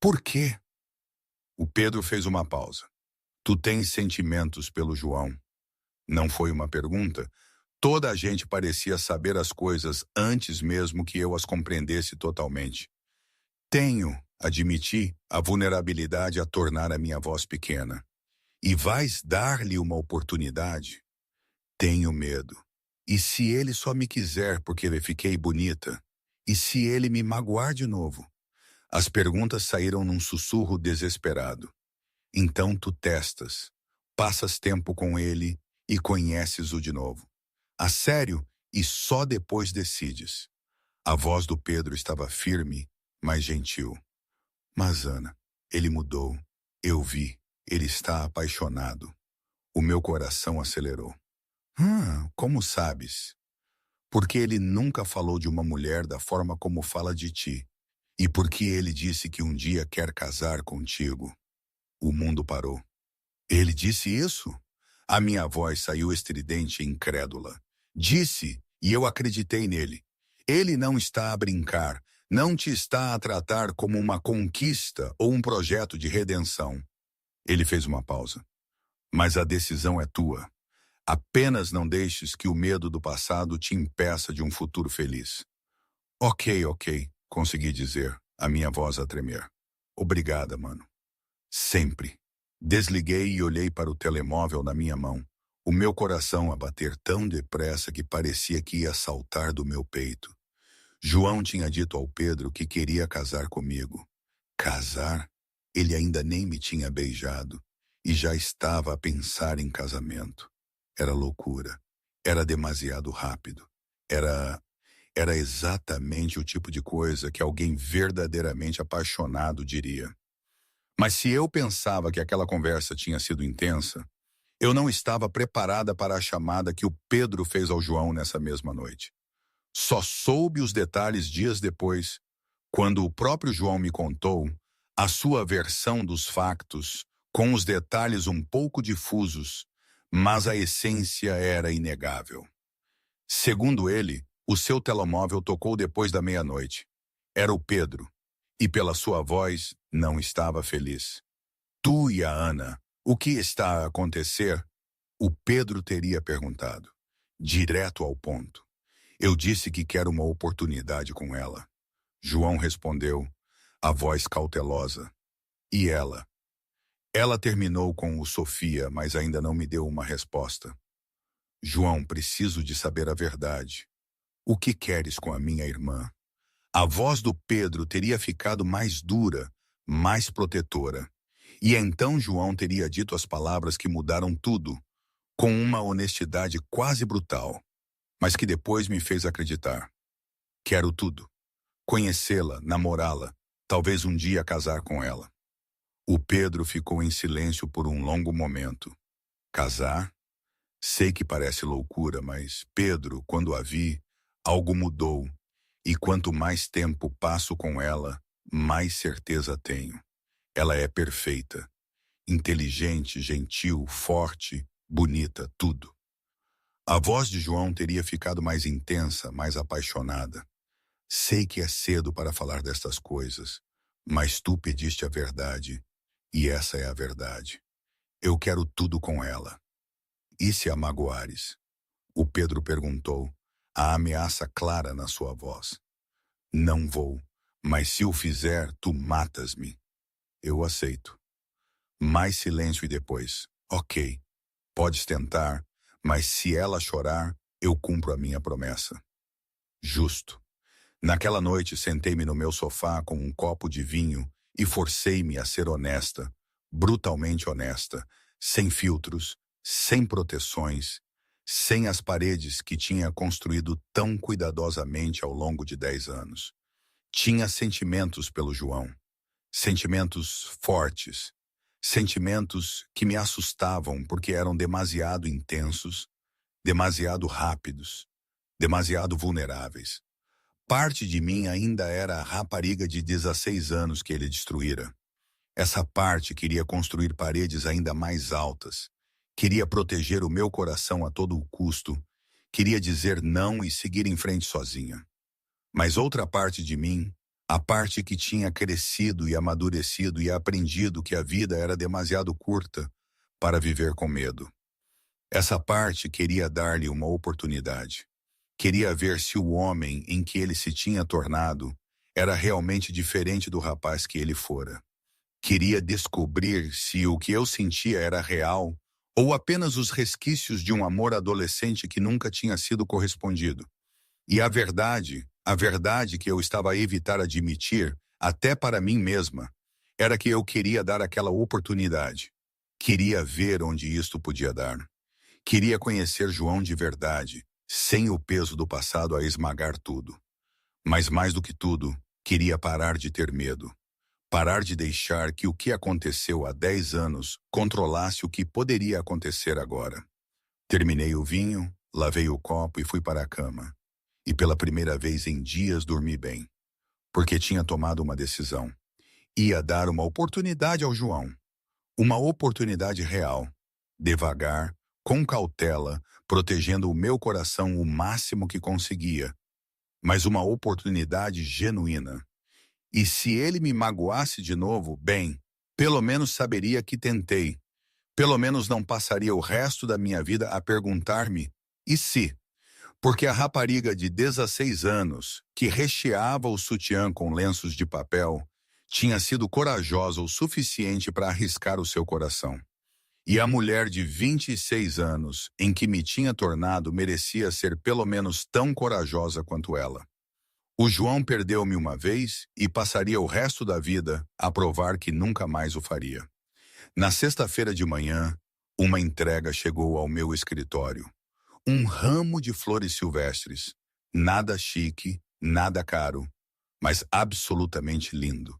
por quê? O Pedro fez uma pausa. Tu tens sentimentos pelo João? Não foi uma pergunta. Toda a gente parecia saber as coisas antes mesmo que eu as compreendesse totalmente. Tenho, admiti, a vulnerabilidade a tornar a minha voz pequena. E vais dar-lhe uma oportunidade? Tenho medo. E se ele só me quiser porque eu fiquei bonita? E se ele me magoar de novo? As perguntas saíram num sussurro desesperado. Então tu testas, passas tempo com ele e conheces-o de novo. A sério, e só depois decides. A voz do Pedro estava firme, mas gentil. Mas, Ana, ele mudou. Eu vi. Ele está apaixonado. O meu coração acelerou. Como sabes? Porque ele nunca falou de uma mulher da forma como fala de ti. E porque ele disse que um dia quer casar contigo. O mundo parou. Ele disse isso? A minha voz saiu estridente e incrédula. Disse, e eu acreditei nele. Ele não está a brincar, não te está a tratar como uma conquista ou um projeto de redenção. Ele fez uma pausa. Mas a decisão é tua. Apenas não deixes que o medo do passado te impeça de um futuro feliz. Ok, consegui dizer, a minha voz a tremer. Obrigada, mano. Sempre. Desliguei e olhei para o telemóvel na minha mão. O meu coração a bater tão depressa que parecia que ia saltar do meu peito. João tinha dito ao Pedro que queria casar comigo. Casar? Ele ainda nem me tinha beijado e já estava a pensar em casamento. Era loucura. Era demasiado rápido. Era exatamente o tipo de coisa que alguém verdadeiramente apaixonado diria. Mas se eu pensava que aquela conversa tinha sido intensa, eu não estava preparada para a chamada que o Pedro fez ao João nessa mesma noite. Só soube os detalhes dias depois, quando o próprio João me contou a sua versão dos factos, com os detalhes um pouco difusos, mas a essência era inegável. Segundo ele, o seu telemóvel tocou depois da meia-noite. Era o Pedro, e pela sua voz não estava feliz. Tu e a Ana, o que está a acontecer? O Pedro teria perguntado, direto ao ponto. Eu disse que quero uma oportunidade com ela. João respondeu, a voz cautelosa. E ela? Ela terminou com o Sofia, mas ainda não me deu uma resposta. João, preciso de saber a verdade. O que queres com a minha irmã? A voz do Pedro teria ficado mais dura, mais protetora. E então João teria dito as palavras que mudaram tudo, com uma honestidade quase brutal, mas que depois me fez acreditar. Quero tudo. Conhecê-la, namorá-la, talvez um dia casar com ela. O Pedro ficou em silêncio por um longo momento. Casar? Sei que parece loucura, mas, Pedro, quando a vi, algo mudou. E quanto mais tempo passo com ela, mais certeza tenho. Ela é perfeita. Inteligente, gentil, forte, bonita, tudo. A voz de João teria ficado mais intensa, mais apaixonada. Sei que é cedo para falar destas coisas, mas tu pediste a verdade, e essa é a verdade. Eu quero tudo com ela. E se a magoares? O Pedro perguntou, a ameaça clara na sua voz. Não vou, mas se o fizer, tu matas-me. Eu aceito. Mais silêncio e depois. Ok, podes tentar, mas se ela chorar, eu cumpro a minha promessa. Justo. Naquela noite, sentei-me no meu sofá com um copo de vinho e forcei-me a ser honesta, brutalmente honesta, sem filtros, sem proteções, sem as paredes que tinha construído tão cuidadosamente ao longo de 10 anos. Tinha sentimentos pelo João, sentimentos fortes, sentimentos que me assustavam porque eram demasiado intensos, demasiado rápidos, demasiado vulneráveis. Parte de mim ainda era a rapariga de 16 anos que ele destruíra. Essa parte queria construir paredes ainda mais altas. Queria proteger o meu coração a todo o custo. Queria dizer não e seguir em frente sozinha. Mas outra parte de mim, a parte que tinha crescido e amadurecido e aprendido que a vida era demasiado curta para viver com medo. Essa parte queria dar-lhe uma oportunidade. Queria ver se o homem em que ele se tinha tornado era realmente diferente do rapaz que ele fora. Queria descobrir se o que eu sentia era real ou apenas os resquícios de um amor adolescente que nunca tinha sido correspondido. E a verdade que eu estava a evitar admitir, até para mim mesma, era que eu queria dar aquela oportunidade. Queria ver onde isto podia dar. Queria conhecer João de verdade, sem o peso do passado a esmagar tudo. Mas mais do que tudo, queria parar de ter medo. Parar de deixar que o que aconteceu há 10 anos controlasse o que poderia acontecer agora. Terminei o vinho, lavei o copo e fui para a cama. E pela primeira vez em dias dormi bem. Porque tinha tomado uma decisão. Ia dar uma oportunidade ao João. Uma oportunidade real. Devagar, com cautela, protegendo o meu coração o máximo que conseguia. Mas uma oportunidade genuína. E se ele me magoasse de novo, bem, pelo menos saberia que tentei. Pelo menos não passaria o resto da minha vida a perguntar-me, e se? Porque a rapariga de 16 anos, que recheava o sutiã com lenços de papel, tinha sido corajosa o suficiente para arriscar o seu coração. E a mulher de 26 anos, em que me tinha tornado, merecia ser pelo menos tão corajosa quanto ela. O João perdeu-me uma vez e passaria o resto da vida a provar que nunca mais o faria. Na sexta-feira de manhã, uma entrega chegou ao meu escritório. Um ramo de flores silvestres. Nada chique, nada caro, mas absolutamente lindo.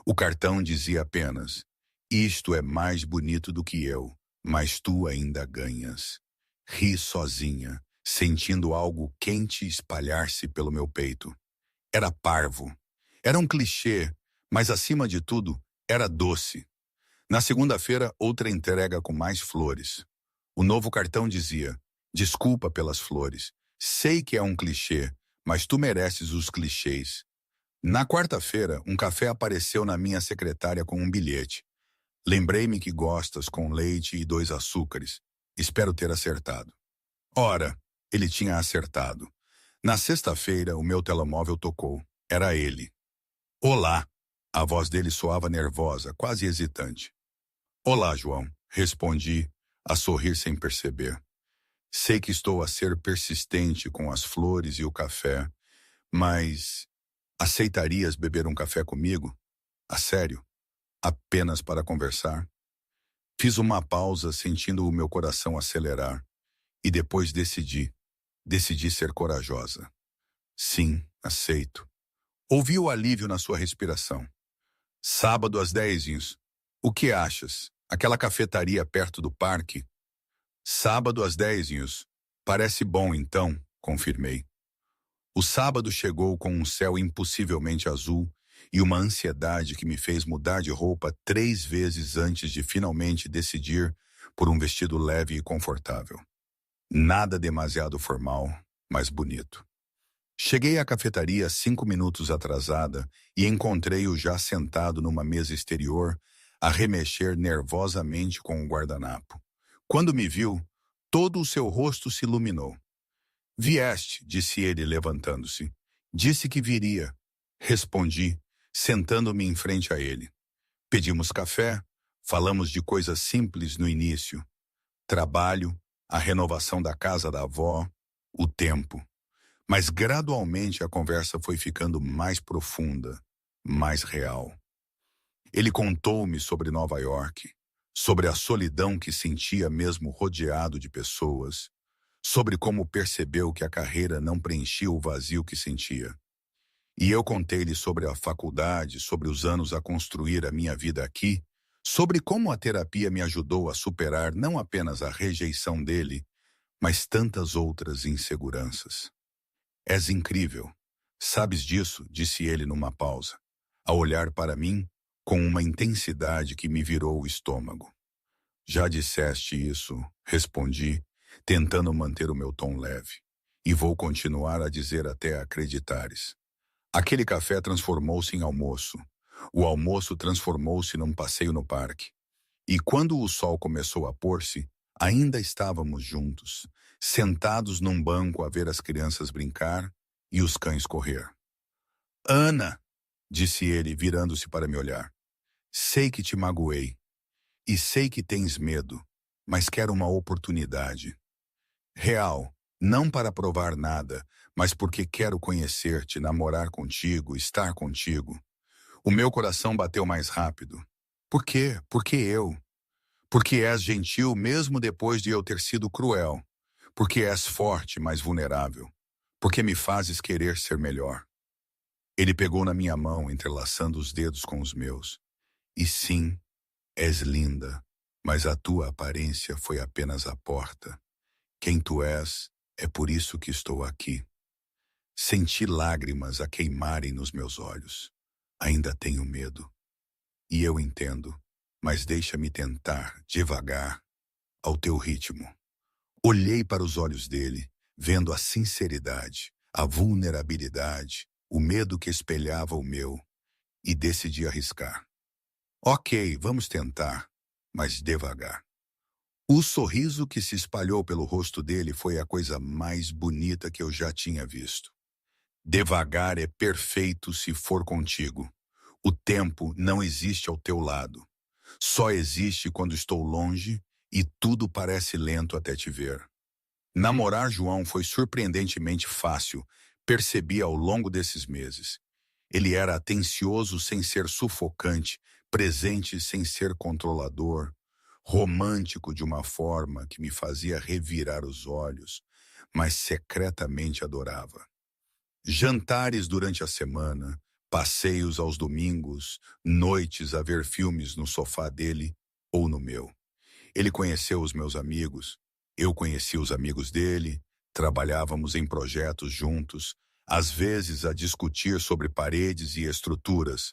O cartão dizia apenas: isto é mais bonito do que eu, mas tu ainda ganhas. Ri sozinha, sentindo algo quente espalhar-se pelo meu peito. Era parvo. Era um clichê, mas acima de tudo, era doce. Na segunda-feira, outra entrega com mais flores. O novo cartão dizia: desculpa pelas flores. Sei que é um clichê, mas tu mereces os clichês. Na quarta-feira, um café apareceu na minha secretária com um bilhete. Lembrei-me que gostas com leite e 2 açúcares. Espero ter acertado. Ora, ele tinha acertado. Na sexta-feira, o meu telemóvel tocou. Era ele. Olá. A voz dele soava nervosa, quase hesitante. Olá, João. Respondi, a sorrir sem perceber. Sei que estou a ser persistente com as flores e o café, mas aceitarias beber um café comigo? A sério? Apenas para conversar? Fiz uma pausa, sentindo o meu coração acelerar, e depois decidi ser corajosa. Sim, aceito. Ouvi o alívio na sua respiração. Sábado às 10. O que achas? Aquela cafetaria perto do parque? Sábado às 10. Parece bom então, confirmei. O sábado chegou com um céu impossivelmente azul e uma ansiedade que me fez mudar de roupa 3 vezes antes de finalmente decidir por um vestido leve e confortável. Nada demasiado formal, mas bonito. Cheguei à cafetaria 5 minutos atrasada e encontrei-o já sentado numa mesa exterior, a remexer nervosamente com o guardanapo. Quando me viu, todo o seu rosto se iluminou. Vieste, disse ele, levantando-se. Disse que viria. Respondi, sentando-me em frente a ele. Pedimos café, falamos de coisas simples no início. Trabalho, a renovação da casa da avó, o tempo. Mas gradualmente a conversa foi ficando mais profunda, mais real. Ele contou-me sobre Nova York, sobre a solidão que sentia mesmo rodeado de pessoas, sobre como percebeu que a carreira não preenchia o vazio que sentia. E eu contei-lhe sobre a faculdade, sobre os anos a construir a minha vida aqui, sobre como a terapia me ajudou a superar não apenas a rejeição dele, mas tantas outras inseguranças. És incrível. Sabes disso, disse ele numa pausa, a olhar para mim com uma intensidade que me virou o estômago. Já disseste isso, respondi, tentando manter o meu tom leve. E vou continuar a dizer até acreditares. Aquele café transformou-se em almoço. O almoço transformou-se num passeio no parque. E quando o sol começou a pôr-se, ainda estávamos juntos, sentados num banco a ver as crianças brincar e os cães correr. Ana, disse ele, virando-se para me olhar. Sei que te magoei. E sei que tens medo, mas quero uma oportunidade. Real, não para provar nada, mas porque quero conhecer-te, namorar contigo, estar contigo. O meu coração bateu mais rápido. Por quê? Porque eu. Porque és gentil mesmo depois de eu ter sido cruel. Porque és forte, mas vulnerável. Porque me fazes querer ser melhor. Ele pegou na minha mão, entrelaçando os dedos com os meus. E sim, és linda, mas a tua aparência foi apenas a porta. Quem tu és, é por isso que estou aqui. Senti lágrimas a queimarem nos meus olhos. Ainda tenho medo. E eu entendo, mas deixa-me tentar, devagar, ao teu ritmo. Olhei para os olhos dele, vendo a sinceridade, a vulnerabilidade, o medo que espelhava o meu, e decidi arriscar. Ok, vamos tentar, mas devagar. O sorriso que se espalhou pelo rosto dele foi a coisa mais bonita que eu já tinha visto. Devagar é perfeito se for contigo. O tempo não existe ao teu lado. Só existe quando estou longe e tudo parece lento até te ver. Namorar João foi surpreendentemente fácil, percebi ao longo desses meses. Ele era atencioso sem ser sufocante, presente sem ser controlador, romântico de uma forma que me fazia revirar os olhos, mas secretamente adorava. Jantares durante a semana, passeios aos domingos, noites a ver filmes no sofá dele ou no meu. Ele conheceu os meus amigos, eu conheci os amigos dele, trabalhávamos em projetos juntos, às vezes a discutir sobre paredes e estruturas,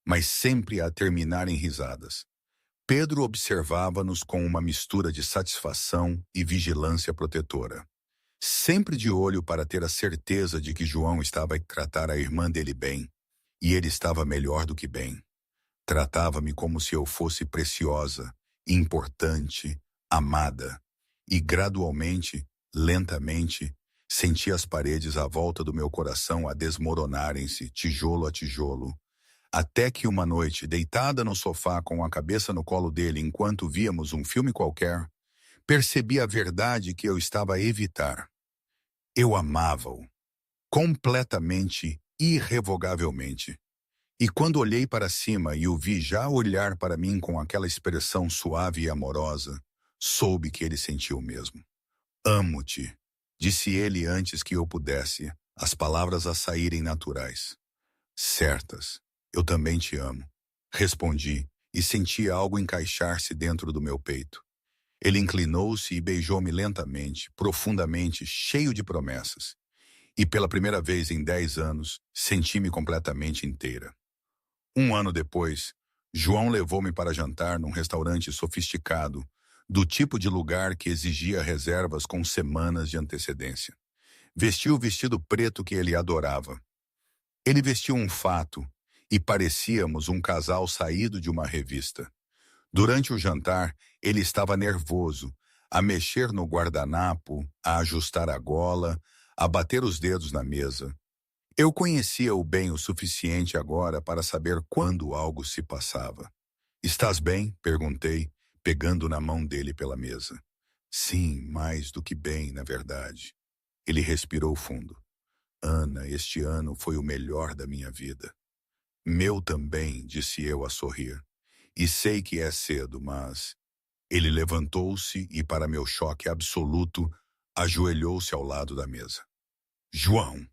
mas sempre a terminar em risadas. Pedro observava-nos com uma mistura de satisfação e vigilância protetora. Sempre de olho para ter a certeza de que João estava a tratar a irmã dele bem, e ele estava melhor do que bem. Tratava-me como se eu fosse preciosa, importante, amada, e gradualmente, lentamente, senti as paredes à volta do meu coração a desmoronarem-se, tijolo a tijolo, até que uma noite, deitada no sofá com a cabeça no colo dele enquanto víamos um filme qualquer, percebi a verdade que eu estava a evitar. Eu amava-o, completamente, irrevogavelmente. E quando olhei para cima e o vi já olhar para mim com aquela expressão suave e amorosa, soube que ele sentiu o mesmo. Amo-te, disse ele antes que eu pudesse, as palavras a saírem naturais. Certas, eu também te amo, respondi e senti algo encaixar-se dentro do meu peito. Ele inclinou-se e beijou-me lentamente, profundamente, cheio de promessas. E pela primeira vez em 10 anos, senti-me completamente inteira. Um ano depois, João levou-me para jantar num restaurante sofisticado, do tipo de lugar que exigia reservas com semanas de antecedência. Vestiu o vestido preto que ele adorava. Ele vestiu um fato e parecíamos um casal saído de uma revista. Durante o jantar, ele estava nervoso, a mexer no guardanapo, a ajustar a gola, a bater os dedos na mesa. Eu conhecia-o bem o suficiente agora para saber quando algo se passava. Estás bem? Perguntei, pegando na mão dele pela mesa. Sim, mais do que bem, na verdade. Ele respirou fundo. Ana, este ano foi o melhor da minha vida. Meu também, disse eu a sorrir. E sei que é cedo, mas... Ele levantou-se e, para meu choque absoluto, ajoelhou-se ao lado da mesa. João!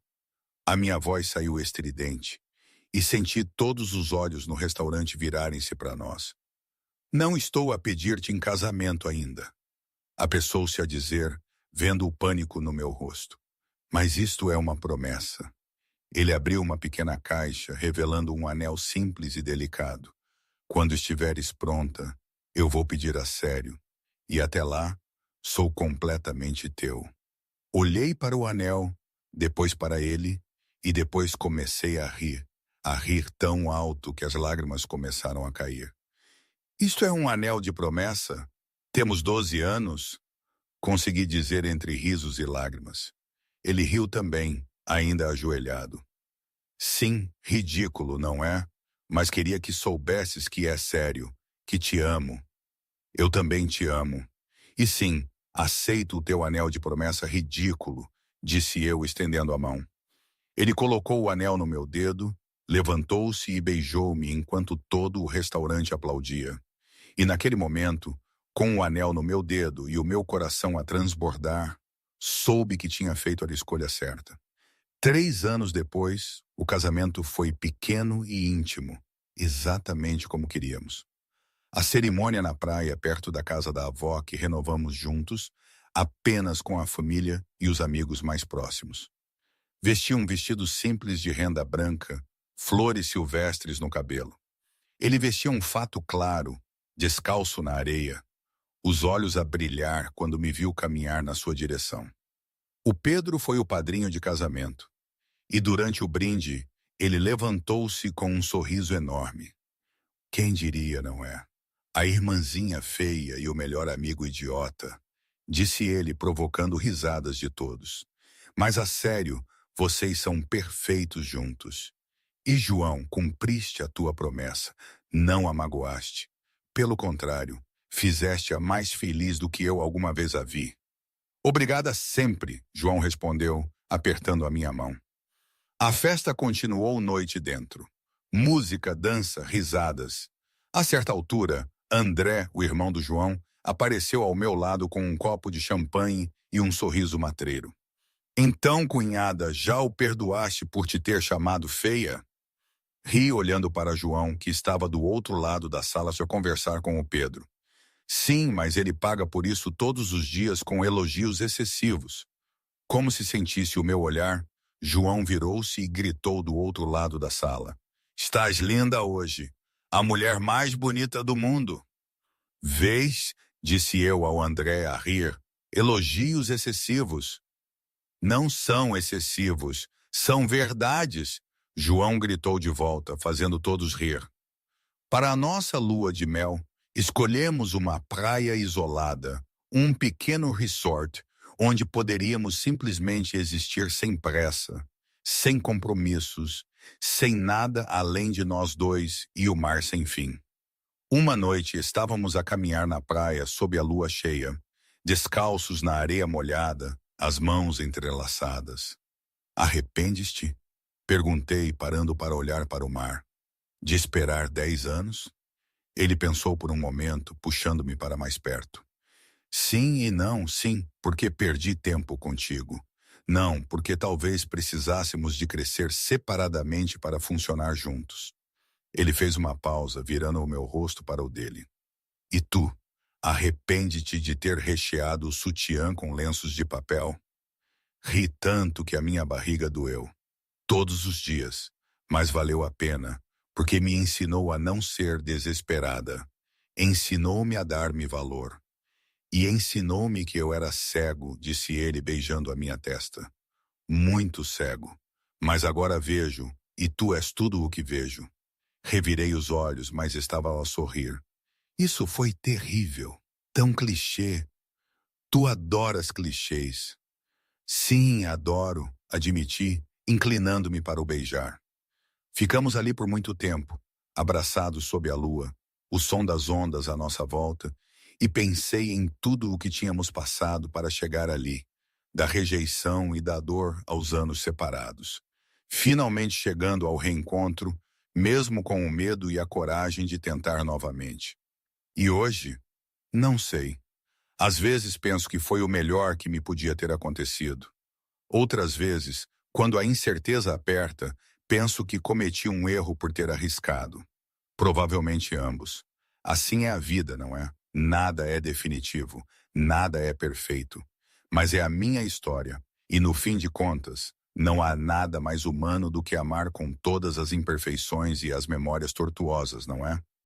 A minha voz saiu estridente e senti todos os olhos no restaurante virarem-se para nós. Não estou a pedir-te em casamento ainda, apressou-se a dizer, vendo o pânico no meu rosto. Mas isto é uma promessa. Ele abriu uma pequena caixa, revelando um anel simples e delicado. Quando estiveres pronta, eu vou pedir a sério. E até lá, sou completamente teu. Olhei para o anel, depois para ele, e depois comecei a rir tão alto que as lágrimas começaram a cair. Isto é um anel de promessa? Temos 12 anos? Consegui dizer entre risos e lágrimas. Ele riu também, ainda ajoelhado. Sim, ridículo, não é? Mas queria que soubesses que é sério, que te amo. Eu também te amo. E sim, aceito o teu anel de promessa ridículo, disse eu, estendendo a mão. Ele colocou o anel no meu dedo, levantou-se e beijou-me enquanto todo o restaurante aplaudia. E naquele momento, com o anel no meu dedo e o meu coração a transbordar, soube que tinha feito a escolha certa. 3 anos depois, o casamento foi pequeno e íntimo, exatamente como queríamos. A cerimônia na praia, perto da casa da avó, que renovamos juntos, apenas com a família e os amigos mais próximos. Vestia um vestido simples de renda branca, flores silvestres no cabelo. Ele vestia um fato claro, descalço na areia, os olhos a brilhar quando me viu caminhar na sua direção. O Pedro foi o padrinho de casamento, e durante o brinde, ele levantou-se com um sorriso enorme. Quem diria, não é? A irmãzinha feia e o melhor amigo idiota, disse ele, provocando risadas de todos. Mas a sério, vocês são perfeitos juntos. E João, cumpriste a tua promessa, não a magoaste. Pelo contrário, fizeste-a mais feliz do que eu alguma vez a vi. Obrigada sempre, João respondeu, apertando a minha mão. A festa continuou noite dentro. Música, dança, risadas. A certa altura, André, o irmão do João, apareceu ao meu lado com um copo de champanhe e um sorriso matreiro. Então, cunhada, já o perdoaste por te ter chamado feia? Ri olhando para João, que estava do outro lado da sala a conversar com o Pedro. Sim, mas ele paga por isso todos os dias com elogios excessivos. Como se sentisse o meu olhar, João virou-se e gritou do outro lado da sala. Estás linda hoje, a mulher mais bonita do mundo. Vês, disse eu ao André a rir, elogios excessivos. Não são excessivos, são verdades, João gritou de volta, fazendo todos rir. Para a nossa lua de mel, escolhemos uma praia isolada, um pequeno resort, onde poderíamos simplesmente existir sem pressa, sem compromissos, sem nada além de nós dois e o mar sem fim. Uma noite estávamos a caminhar na praia sob a lua cheia, descalços na areia molhada, as mãos entrelaçadas. Arrependes-te? Perguntei, parando para olhar para o mar. De esperar 10 anos? Ele pensou por um momento, puxando-me para mais perto. Sim e não, sim, porque perdi tempo contigo. Não, porque talvez precisássemos de crescer separadamente para funcionar juntos. Ele fez uma pausa, virando o meu rosto para o dele. E tu, arrepende-te de ter recheado o sutiã com lenços de papel? Ri tanto que a minha barriga doeu. Todos os dias, mas valeu a pena, porque me ensinou a não ser desesperada. Ensinou-me a dar-me valor. E ensinou-me que eu era cego, disse ele beijando a minha testa. Muito cego. Mas agora vejo, e tu és tudo o que vejo. Revirei os olhos, mas estava a sorrir. Isso foi terrível. Tão clichê. Tu adoras clichês. Sim, adoro, admiti, inclinando-me para o beijar. Ficamos ali por muito tempo, abraçados sob a lua, o som das ondas à nossa volta, e pensei em tudo o que tínhamos passado para chegar ali, da rejeição e da dor aos anos separados. Finalmente chegando ao reencontro, mesmo com o medo e a coragem de tentar novamente. E hoje, não sei. Às vezes penso que foi o melhor que me podia ter acontecido. Outras vezes, quando a incerteza aperta, penso que cometi um erro por ter arriscado. Provavelmente ambos. Assim é a vida, não é? Nada é definitivo, nada é perfeito. Mas é a minha história, e no fim de contas, não há nada mais humano do que amar com todas as imperfeições e as memórias tortuosas, não é?